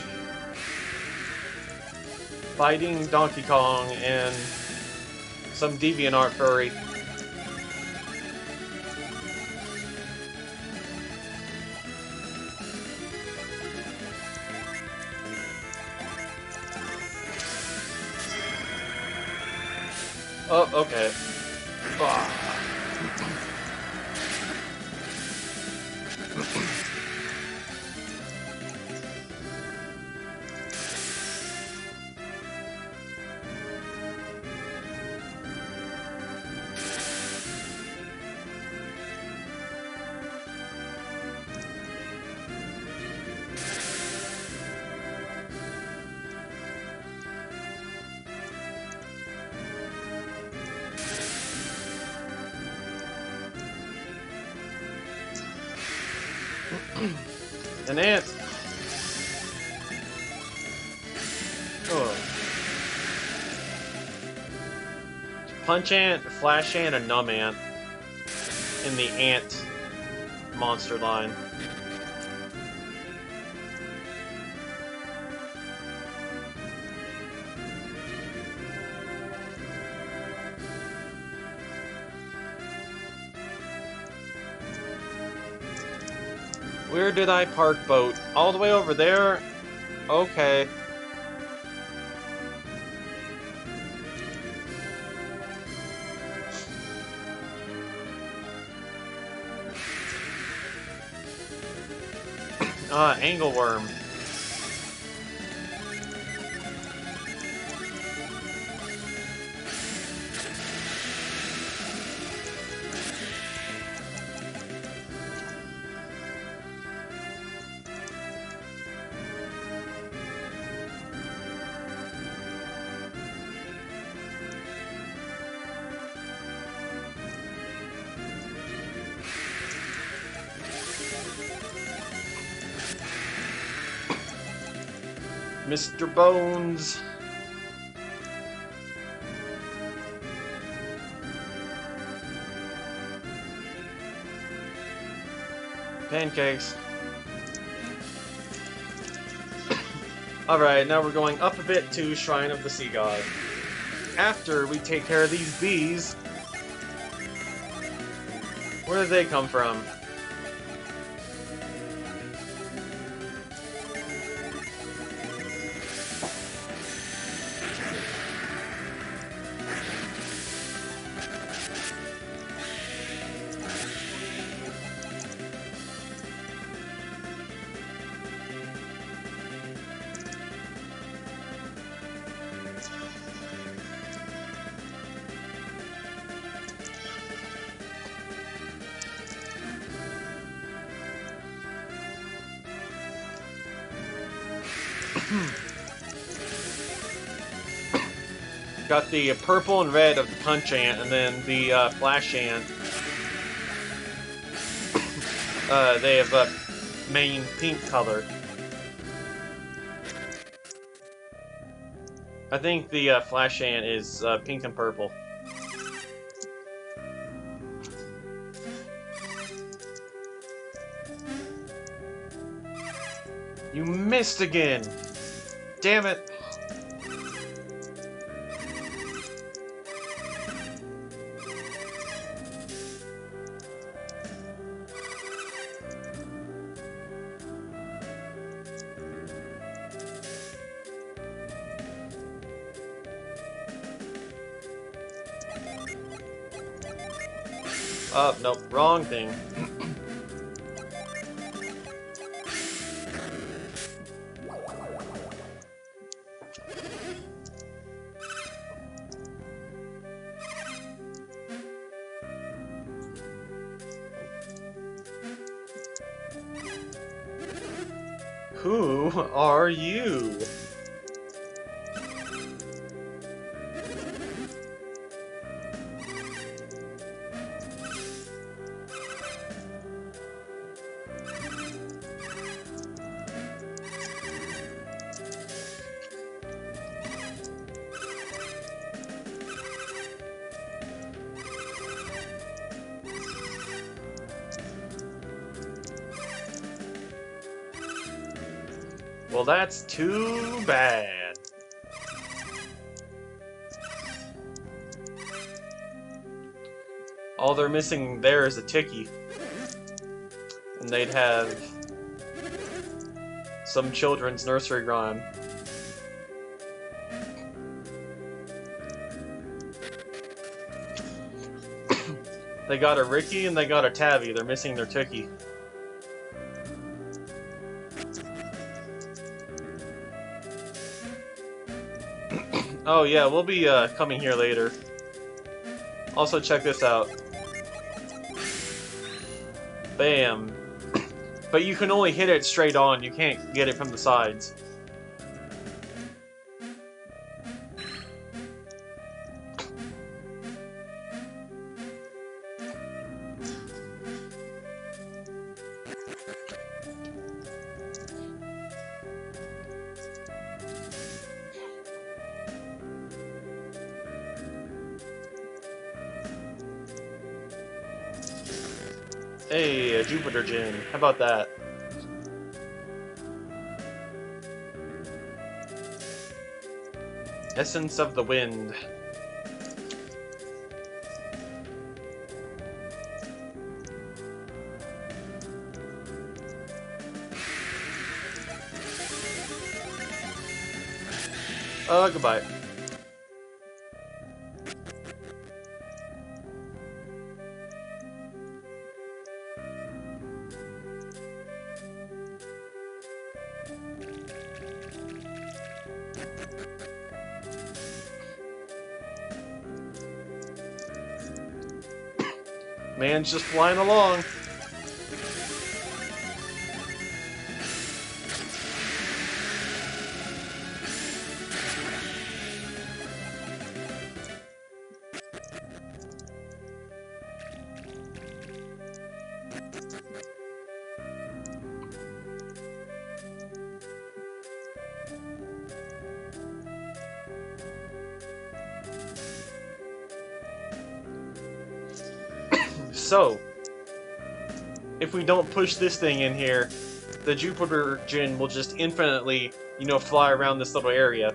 Fighting Donkey Kong and some DeviantArt furry. Oh, okay. Ah. An ant! Oh. Punch ant, flash ant, and numb ant in the ant monster line. Where did I park boat? All the way over there? Okay. Angleworm. Mr. Bones. Pancakes. Alright, now we're going up a bit to Shrine of the Sea God. After we take care of these bees... Where did they come from? Got the purple and red of the punch ant, and then the flash ant. They have a main pink color. I think the flash ant is pink and purple. You missed again! Damn it! Oh, nope, wrong thing. Who are you? Well, that's too bad. All they're missing there is a Tiki. And they'd have some children's nursery rhyme. They got a Ricky and they got a Tabby. They're missing their Tookie. Oh yeah, we'll be coming here later. Also, check this out. Bam. But you can only hit it straight on. You can't get it from the sides. Hey, a Jupiter Gin. How about that? Essence of the Wind. Goodbye. Man's just flying along. So, if we don't push this thing in here, the Jupiter Gin will just infinitely, fly around this little area.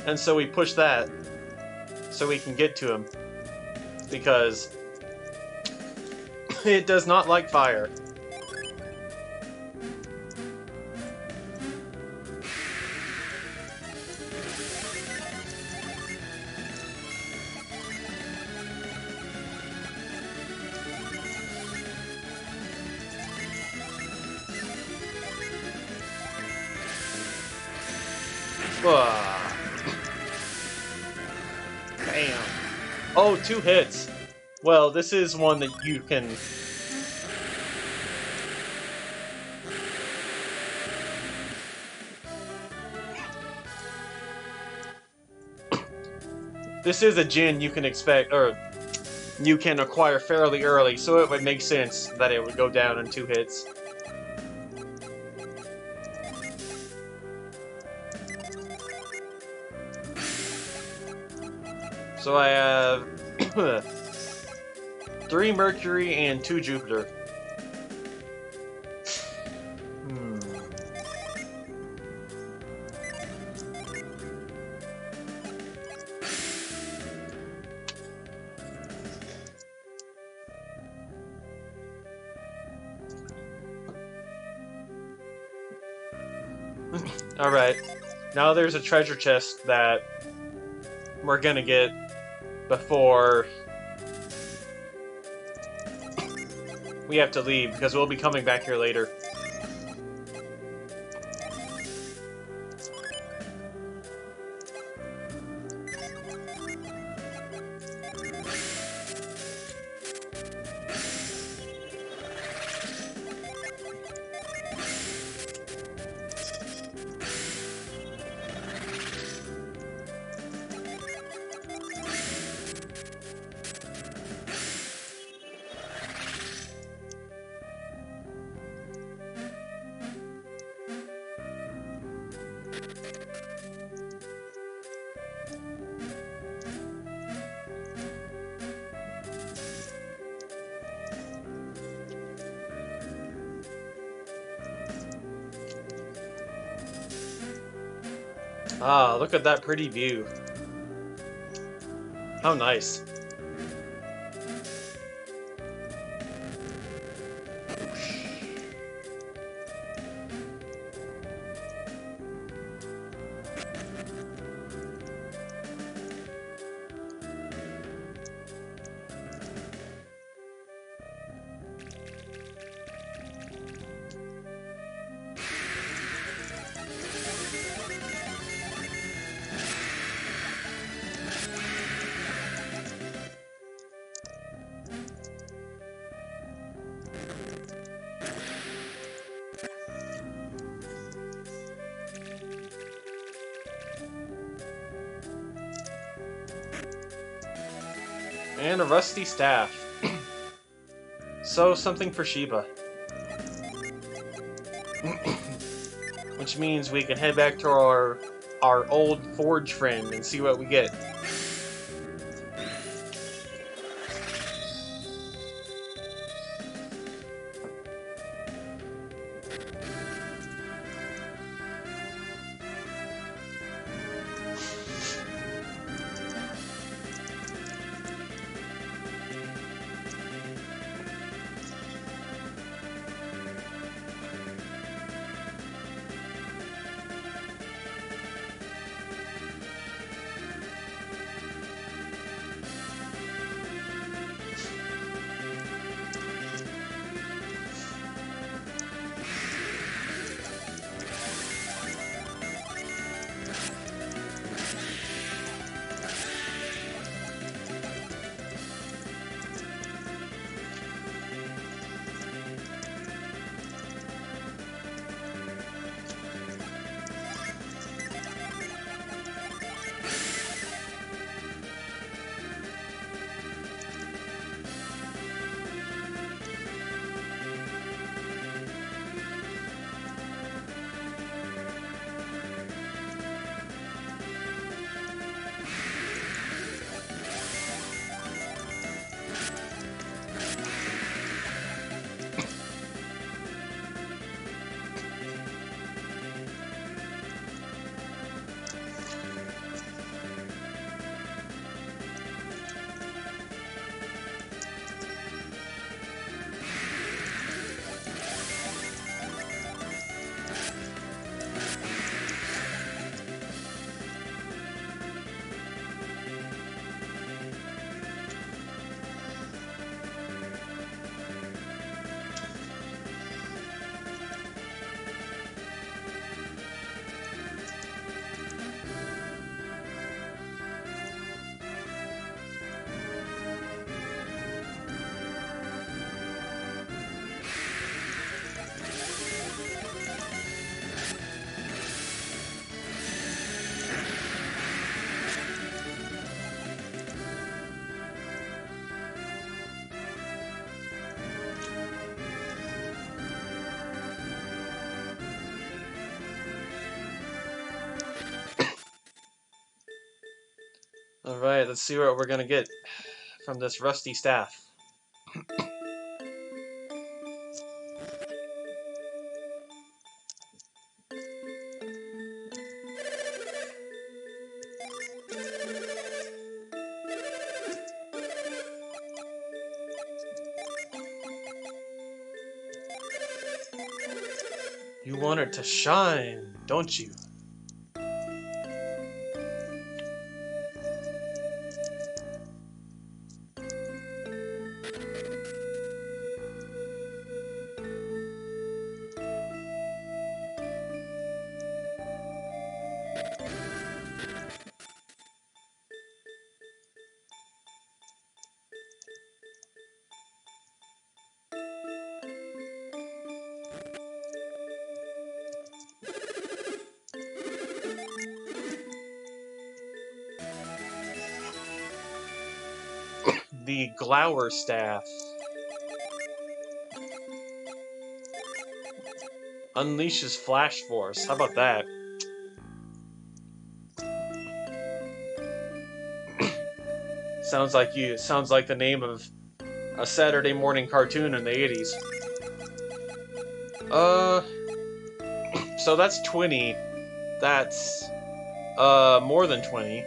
And so we push that so we can get to him. Because it does not like fire. Bam. Oh, 2 hits. Well, this is one that you can... This is a gin you can expect, or you can acquire fairly early, so it would make sense that it would go down in 2 hits. So I have 3 Mercury and 2 Jupiter. Alright, now there's a treasure chest that we're gonna get before we have to leave, because we'll be coming back here later. Ah, look at that pretty view. How nice. And a rusty staff. So, something for Sheba. Which means we can head back to our old forge friend and see what we get. Alright, let's see what we're gonna get from this rusty staff. You want it to shine, don't you? The Glower Staff. Unleashes Flash Force. How about that? Sounds like the name of a Saturday morning cartoon in the 80s. So that's 20. That's more than 20.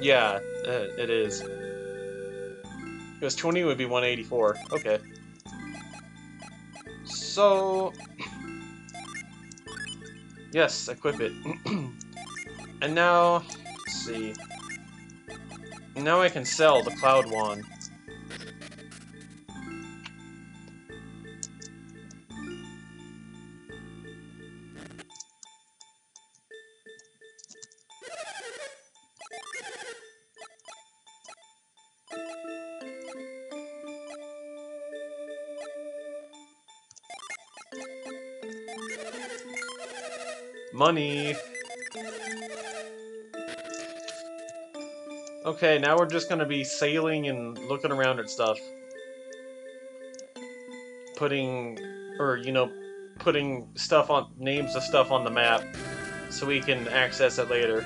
Yeah, it is. Because 20 would be 184. Okay. So yes, equip it. And now, let's see. Now I can sell the Cloud Wand. Money. Okay, now we're just gonna be sailing and looking around at stuff. Putting, or, you know, putting stuff on, names of stuff on the map so we can access it later.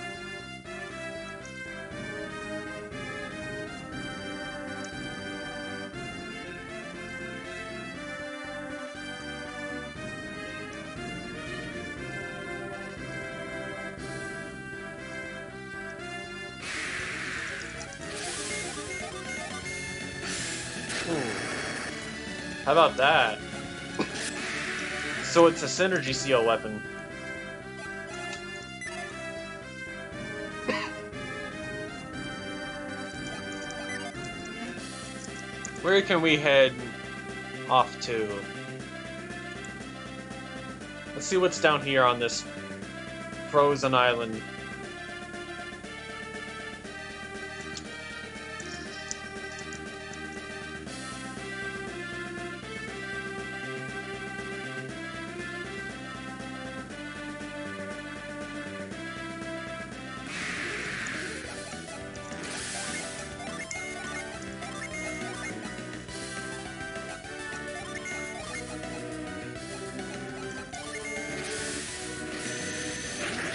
How about that? So it's a synergy seal weapon. Where can we head off to? Let's see what's down here on this frozen island.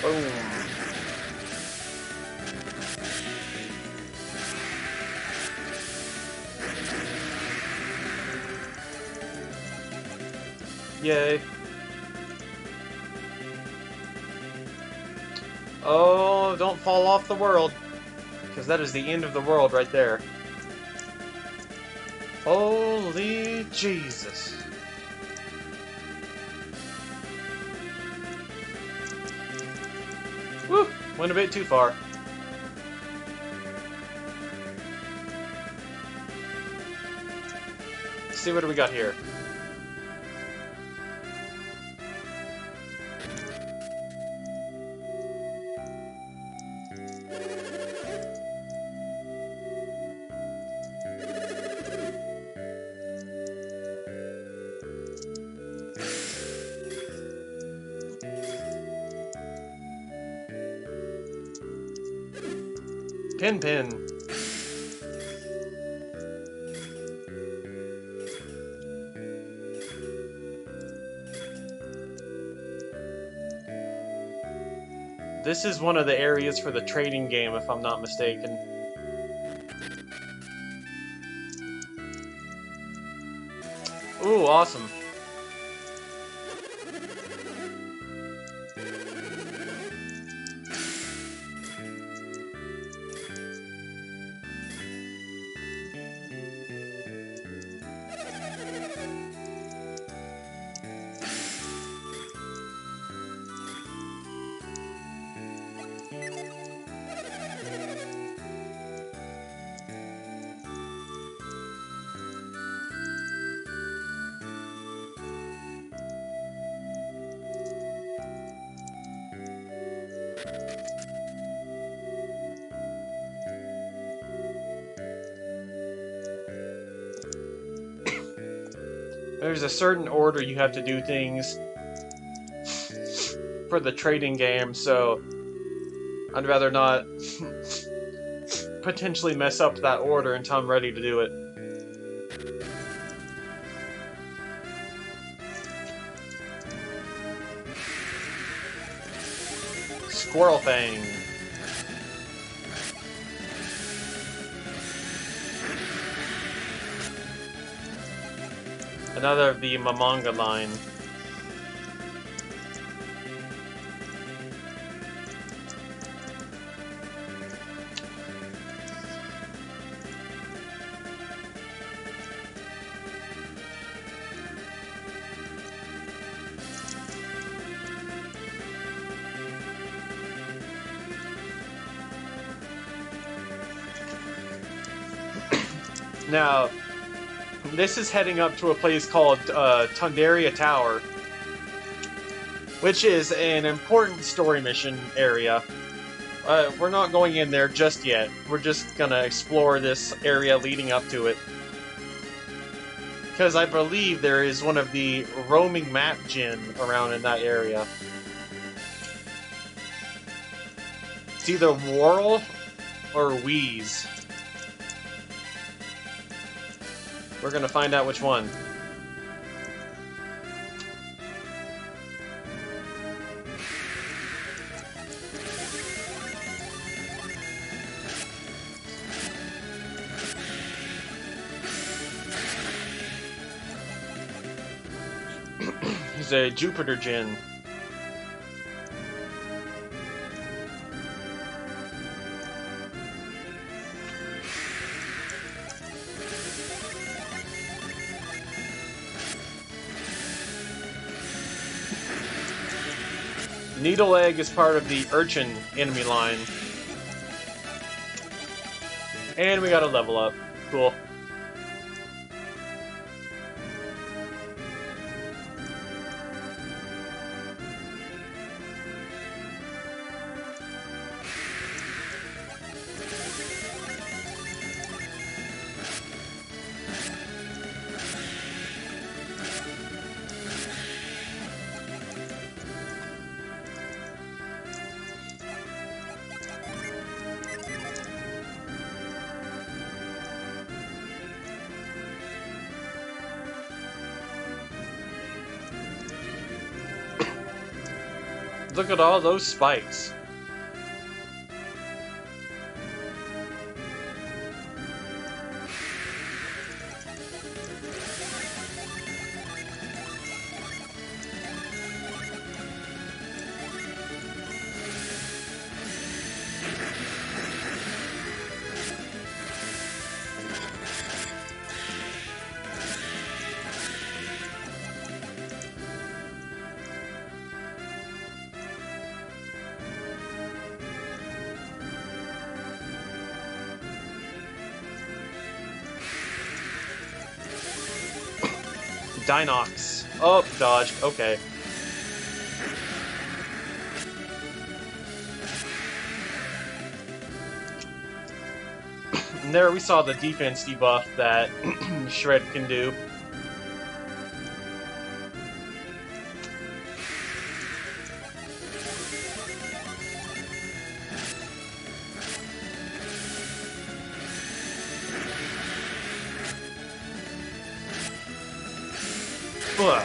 Boom. Yay. Oh, don't fall off the world, because that is the end of the world right there. Holy Jesus. Woo! Went a bit too far. Let's see, what do we got here? Pin. This is one of the areas for the trading game, if I'm not mistaken. Ooh, awesome. There's a certain order you have to do things for the trading game, so I'd rather not potentially mess up that order until I'm ready to do it. Squirrel Fang. Another of the Mamanga line. Now, this is heading up to a place called Tundaria Tower, which is an important story mission area. We're not going in there just yet. We're just gonna explore this area leading up to it. Because I believe there is one of the roaming map djinn around in that area. It's either Worrell or wheeze? We're gonna find out which one. He's a Jupiter Djinn. Needle Egg is part of the Urchin enemy line. And we got a level up. Cool. Look at all those spikes. Dinox. Oh, dodged. Okay. And there we saw the defense debuff that Shred can do. Ugh.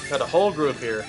Got a whole group here.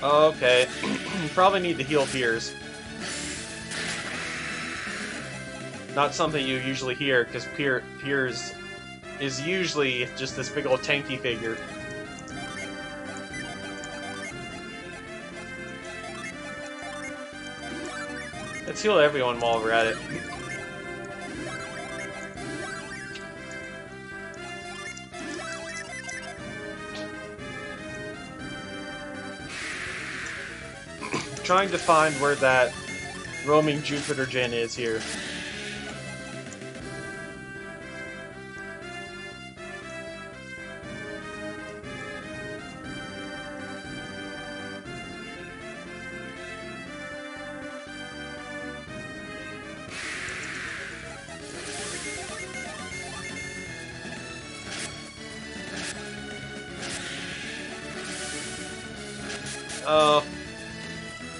Okay. Probably need to heal Piers. Not something you usually hear, because Piers is usually just this big old tanky figure. Let's heal everyone while we're at it. Trying to find where that roaming Jupiter Djinn is here.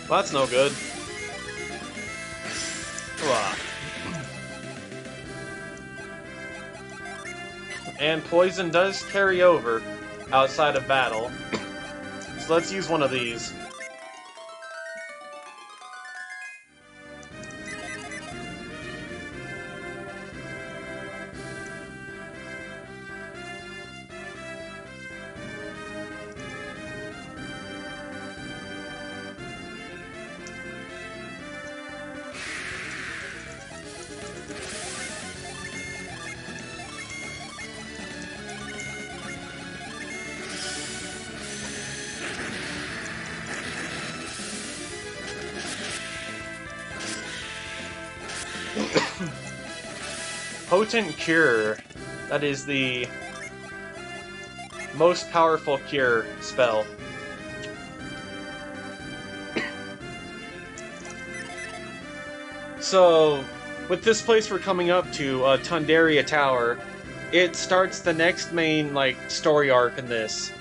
Well, that's no good. And poison does carry over outside of battle. So let's use one of these. Potent Cure. That is the most powerful cure spell. So, with this place we're coming up to, Tundaria Tower, it starts the next main, like, story arc in this.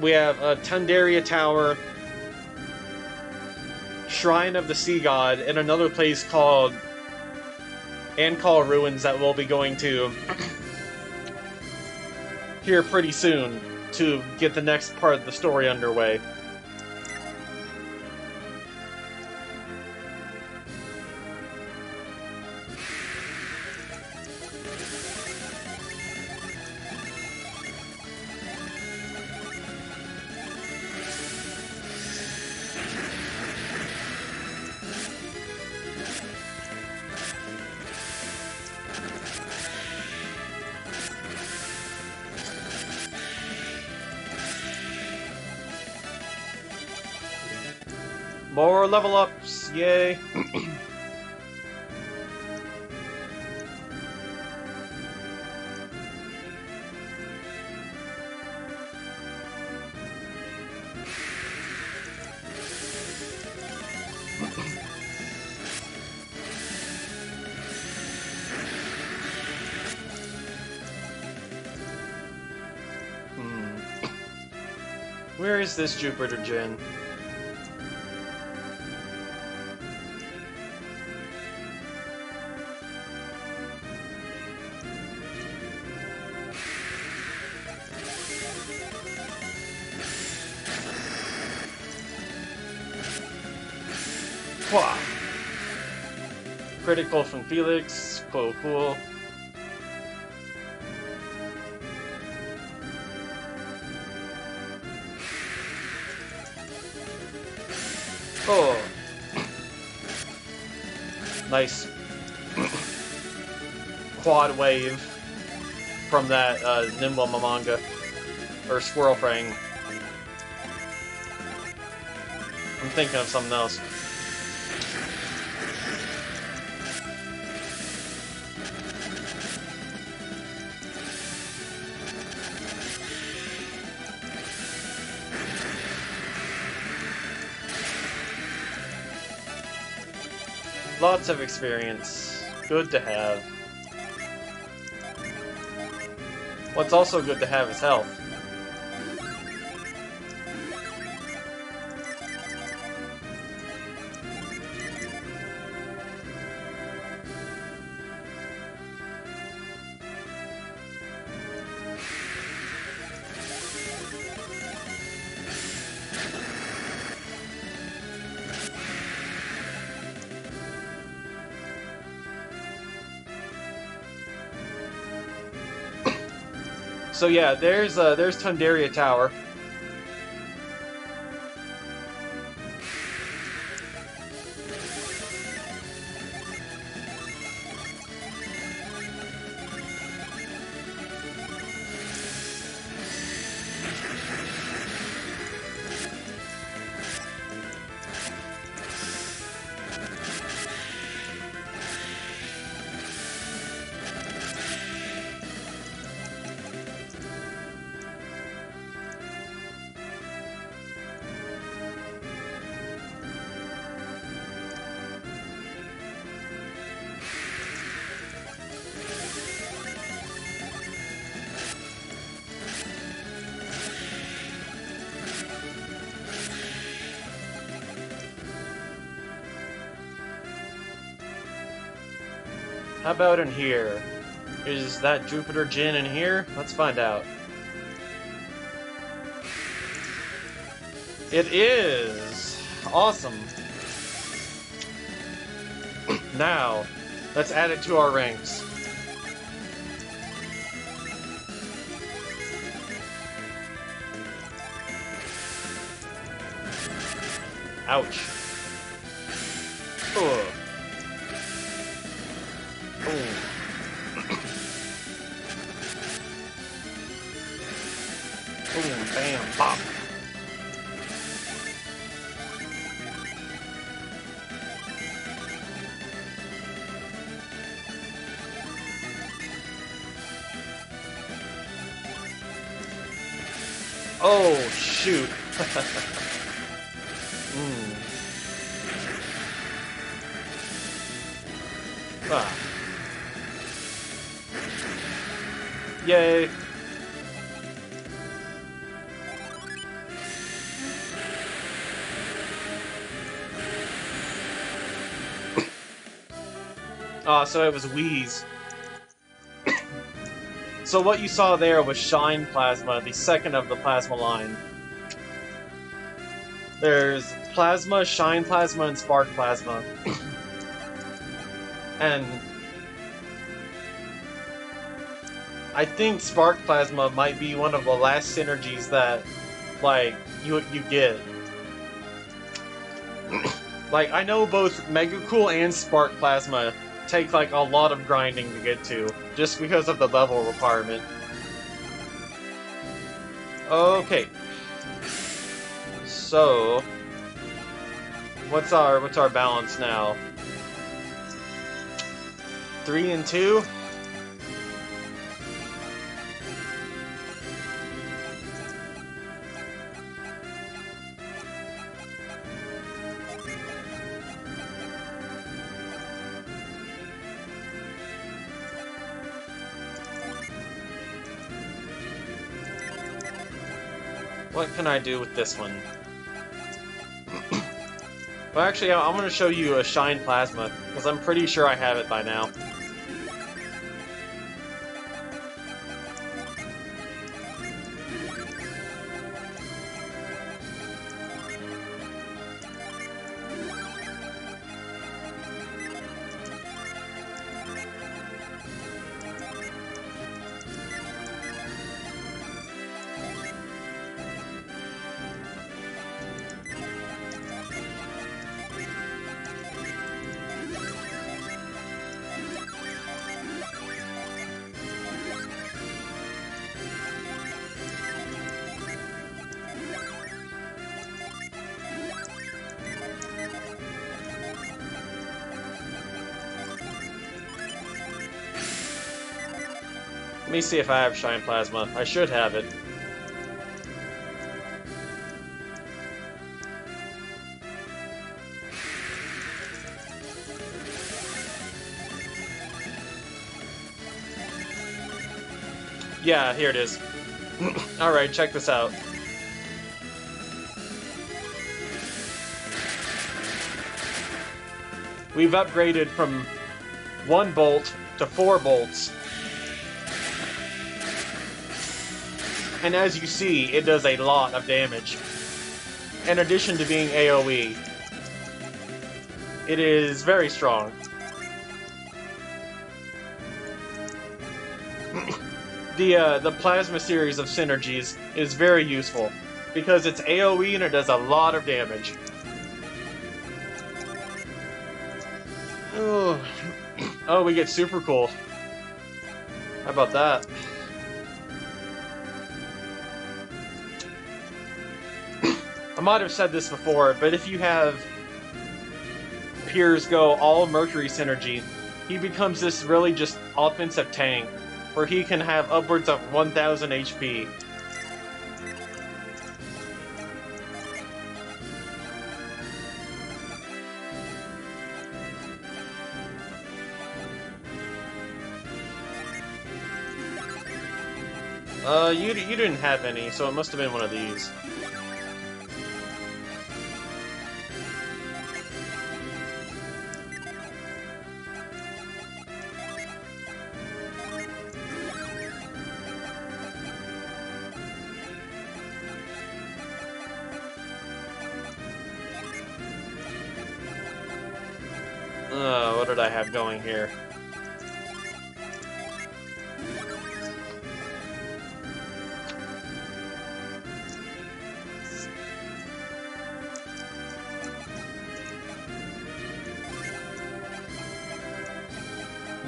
We have Tundaria Tower, Shrine of the Sea God, and another place called Ankal Ruins that we'll be going to here pretty soon to get the next part of the story underway. More level ups, yay! Where is this Jupiter Djinn? Wow. Critical from Felix. Cool, cool. Oh. Nice. Quad wave from that Nimble Mamanga. Or Squirrel Frang. I'm thinking of something else. Lots of experience. Good to have. What's also good to have is health. So yeah, there's Tundaria Tower. How about in here? Is that Jupiter Djinn in here? Let's find out. It is! Awesome. Now, let's add it to our ranks. Ouch. Ugh. Boom, bam, pop. Oh, shoot. Ah. Yay. So it was Wheeze. So what you saw there was Shine Plasma, the second of the Plasma line. There's Plasma, Shine Plasma, and Spark Plasma. And I think Spark Plasma might be one of the last synergies that, like, you get. Like, I know both Mega Cool and Spark Plasma take, like, a lot of grinding to get to, just because of the level requirement. Okay. So, what's our balance now? 3 and 2? What can I do with this one? Well, actually, I'm going to show you a Shine Plasma, because I'm pretty sure I have it by now. Let me see if I have Shine Plasma. I should have it. Yeah, here it is. Alright, check this out. We've upgraded from 1 bolt to 4 bolts. And as you see, it does a lot of damage. In addition to being AoE, it is very strong. The Plasma series of synergies is very useful, because it's AoE and it does a lot of damage. Oh, we get super cool. How about that? I might have said this before, but if you have Piers go all Mercury synergy, he becomes this really just offensive tank, where he can have upwards of 1000 HP. You didn't have any, so it must have been one of these. What did I have going here?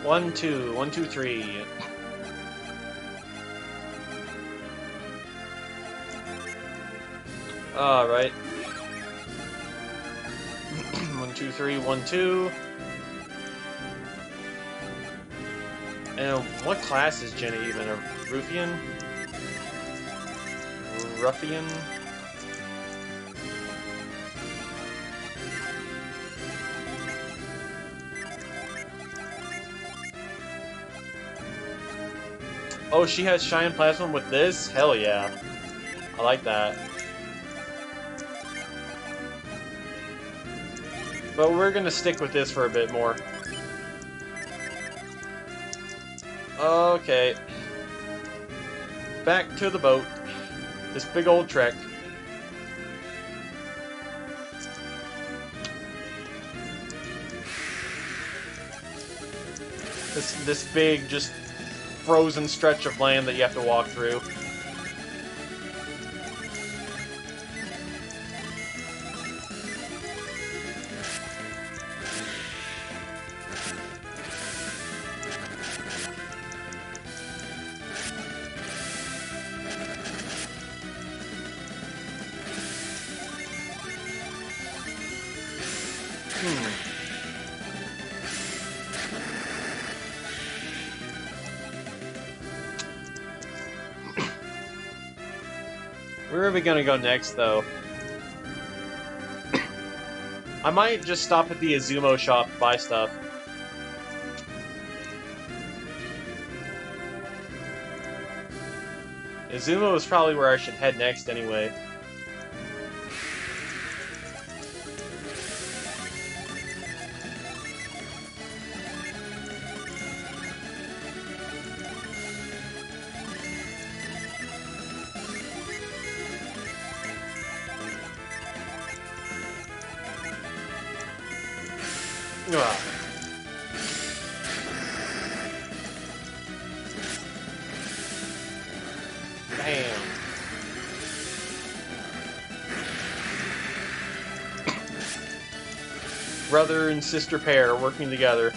One, two, three. Alright. 1, 2, 3, 1, 2. And what class is Jenny even? A Ruffian? ruffian. Oh, she has Shine Plasma with this? Hell yeah. I like that. But we're gonna stick with this for a bit more. Okay. Back to the boat. This big old trek. This big, just frozen stretch of land that you have to walk through. Where are we gonna go next, though? I might just stop at the Izumo shop to buy stuff. Izumo is probably where I should head next, anyway. Ugh. Damn. Brother and sister pair working together.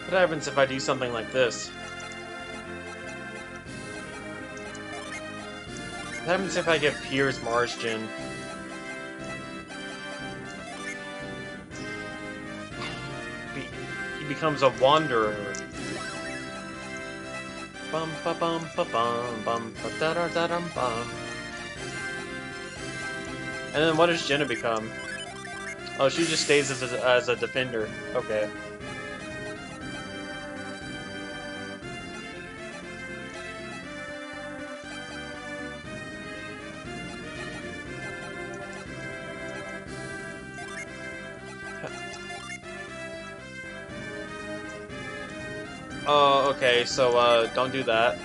What happens if I do something like this? What happens if I give Piers Mars Gin? He becomes a wanderer. Bum ba bum ba bum bum ba da da da dum bum. And then what does Jenna become? Oh, she just stays as a defender. Okay. Oh, okay, so, don't do that.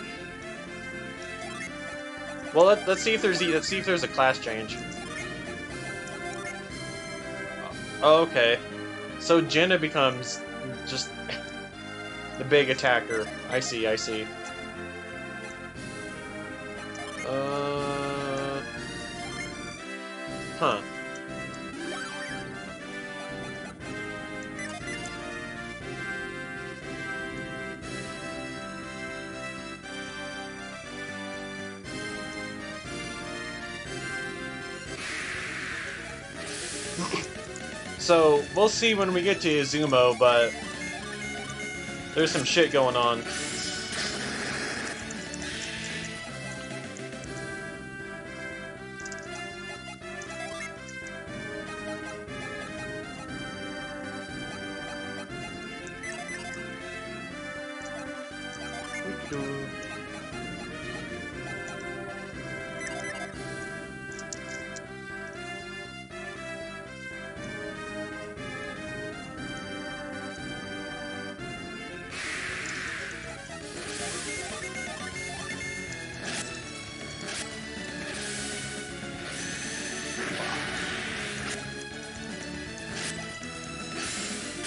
Well, let's see if there's a class change. Oh, okay. So Jenna becomes just the big attacker. I see, I see. Huh. So, we'll see when we get to Izumo, but there's some shit going on.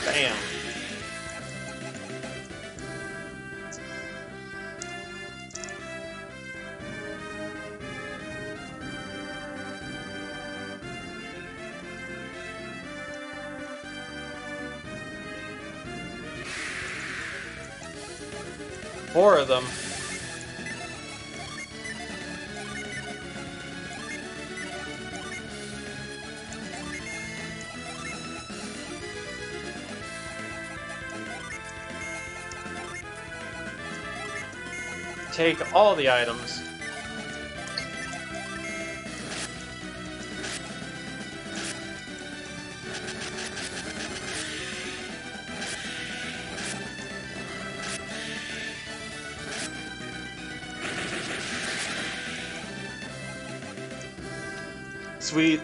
Bam. Four of them. Take all the items. Sweet.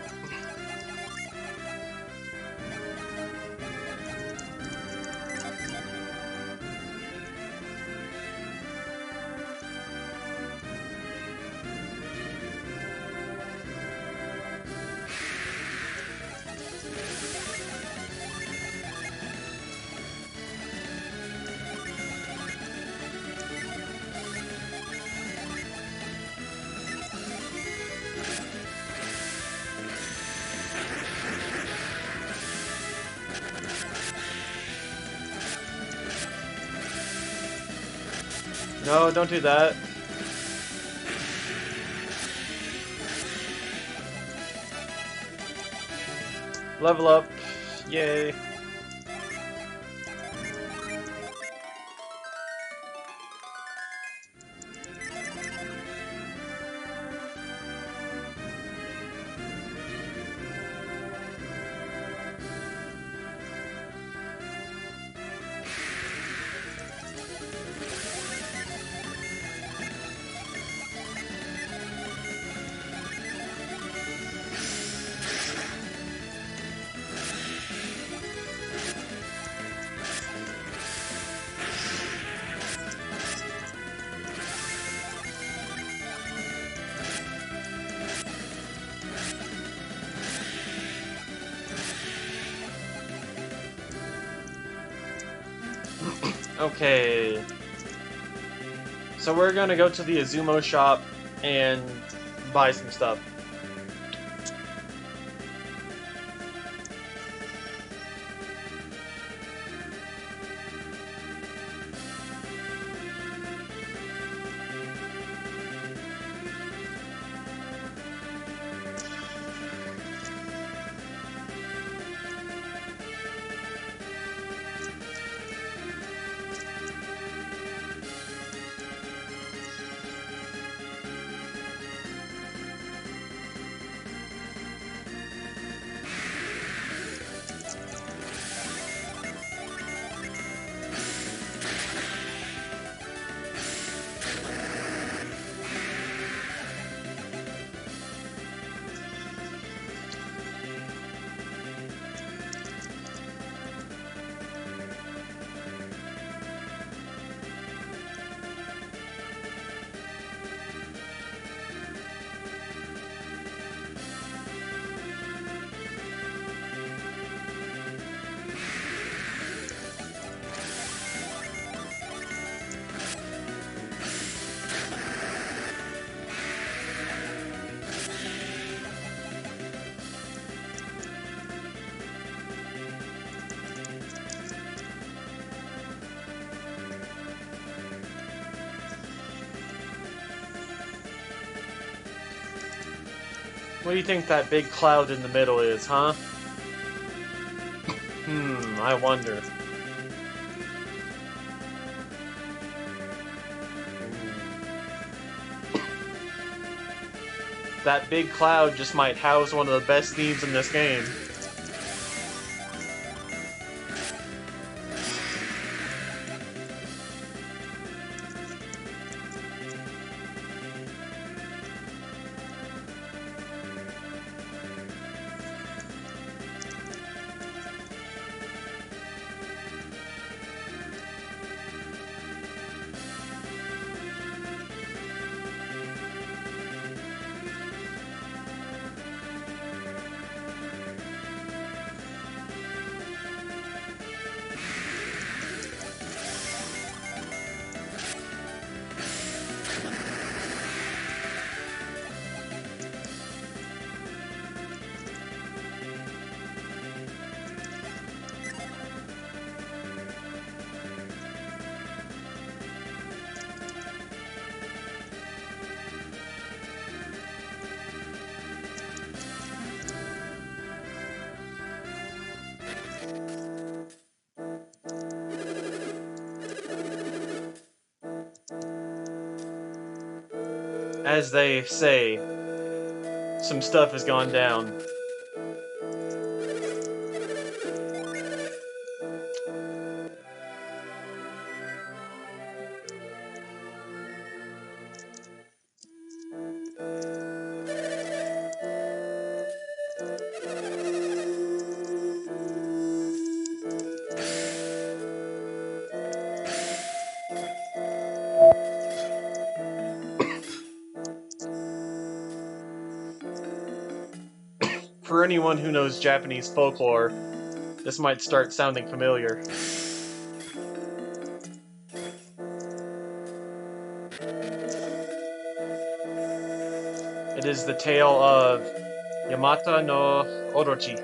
No, don't do that. Level up. Yay. Okay. So we're gonna go to the Azumo shop and buy some stuff. What do you think that big cloud in the middle is, huh? I wonder. That big cloud just might house one of the best themes in this game. as they say, some stuff has gone down. For anyone who knows Japanese folklore, this might start sounding familiar. It is the tale of Yamata no Orochi.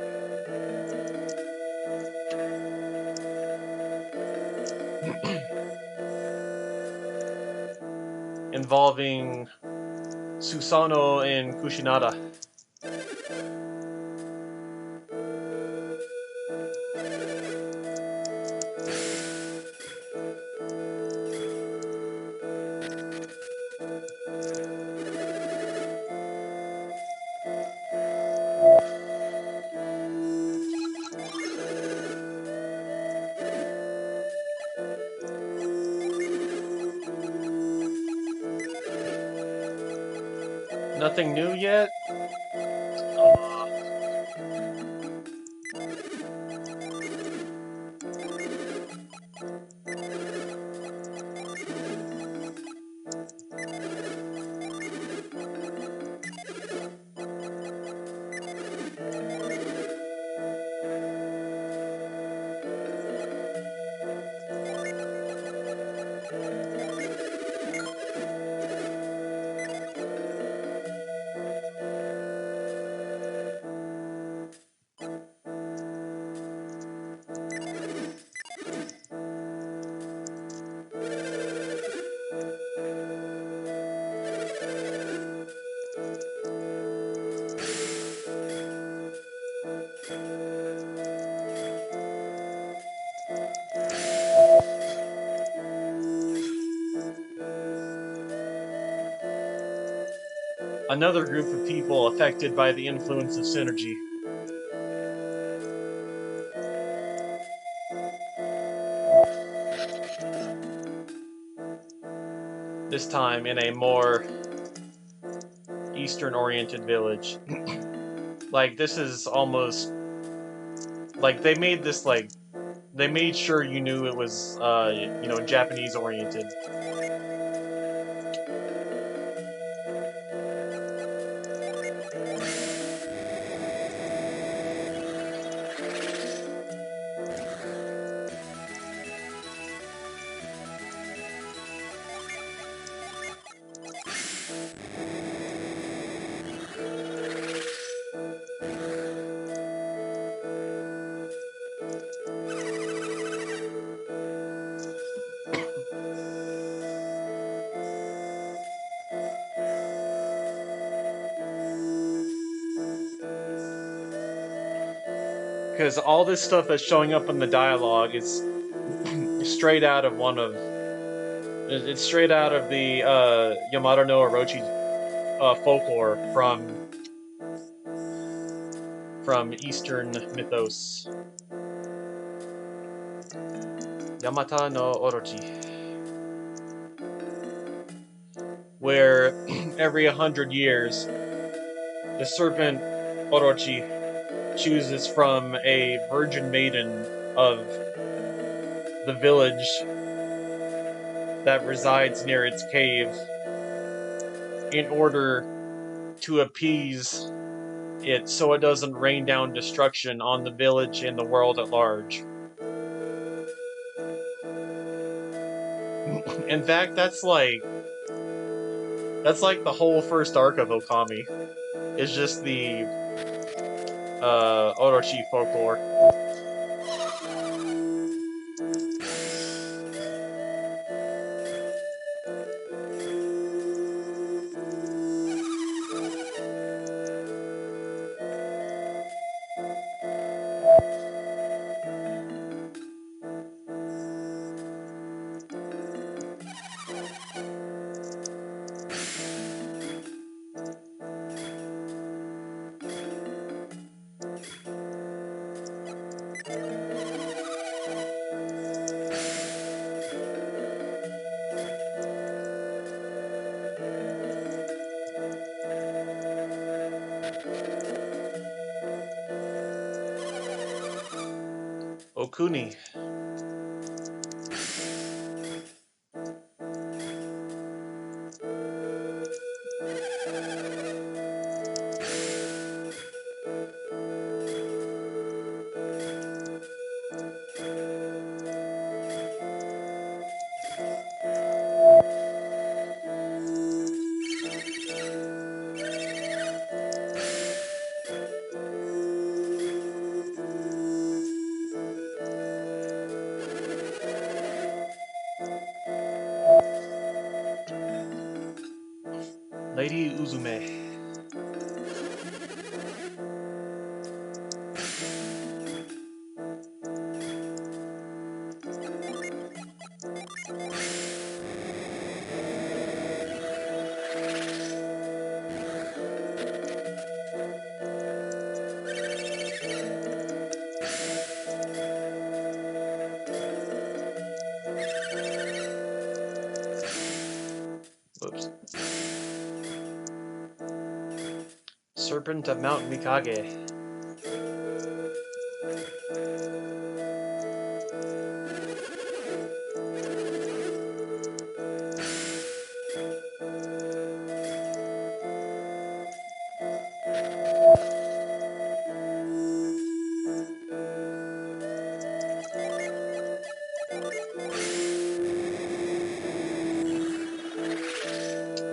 Involving Susanoo and Kushinada. Nothing new yet? Another group of people affected by the influence of synergy. This time in a more Eastern-oriented village. Like, this is almost... Like, they made this, like... They made sure you knew it was, you know, Japanese-oriented. Because all this stuff that's showing up in the dialogue is straight out of one of... It's straight out of the Yamata no Orochi folklore from Eastern mythos. Yamata no Orochi. Where every 100 years, the serpent Orochi chooses from a virgin maiden of the village that resides near its cave in order to appease it so it doesn't rain down destruction on the village and the world at large. In fact, that's like the whole first arc of Okami. It's just the Orochi folklore. Kuni. Lady Uzume. Whoops. Serpent of Mount Mikage.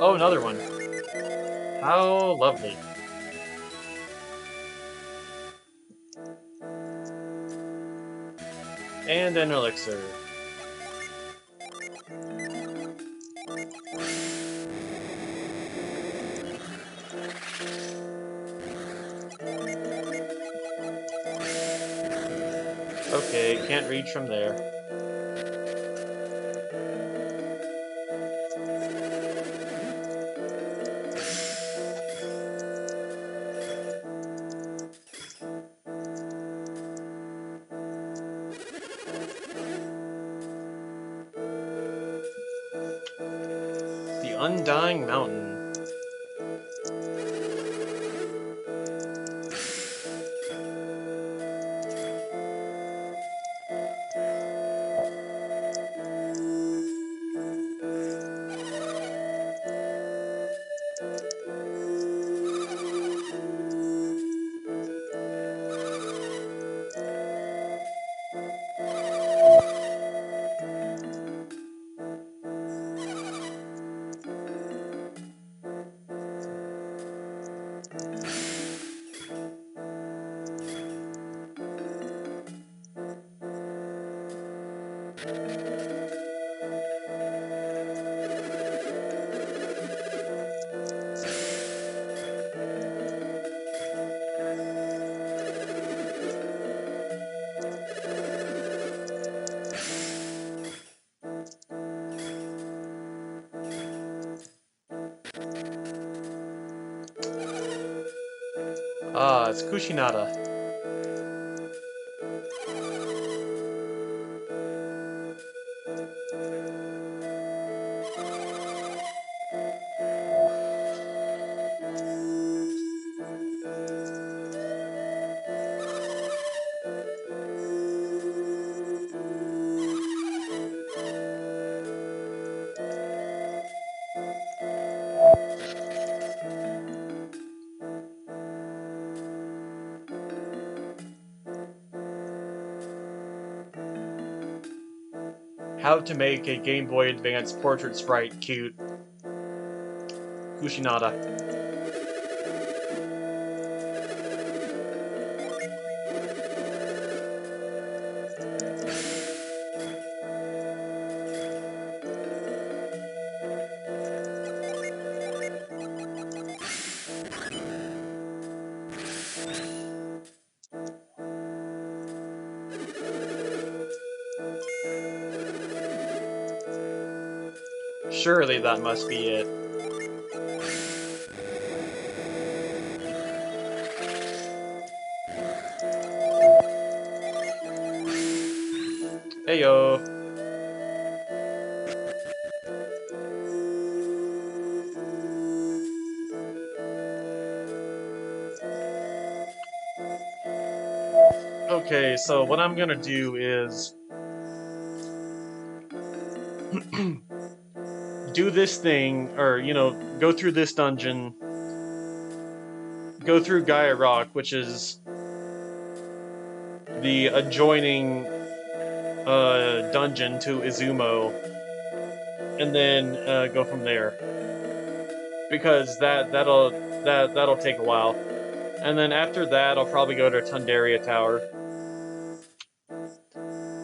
Oh, another one. How lovely. And an elixir. Okay, can't reach from there. The Undying Mountain. Ah, it's Kushinada. How to make a Game Boy Advance portrait sprite cute. Kushinada. Surely that must be it. Heyo. Okay, so what I'm gonna do is do this thing, or, you know, go through this dungeon, go through Gaia Rock, which is the adjoining dungeon to Izumo, and then go from there, because that'll take a while. And then after that, I'll probably go to Tundaria Tower.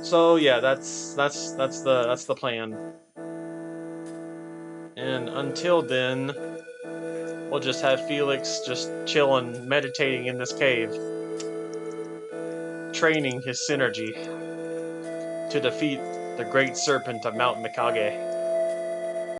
So yeah, that's the plan. And until then, we'll just have Felix just chilling, meditating in this cave, training his synergy to defeat the great serpent of Mount Mikage.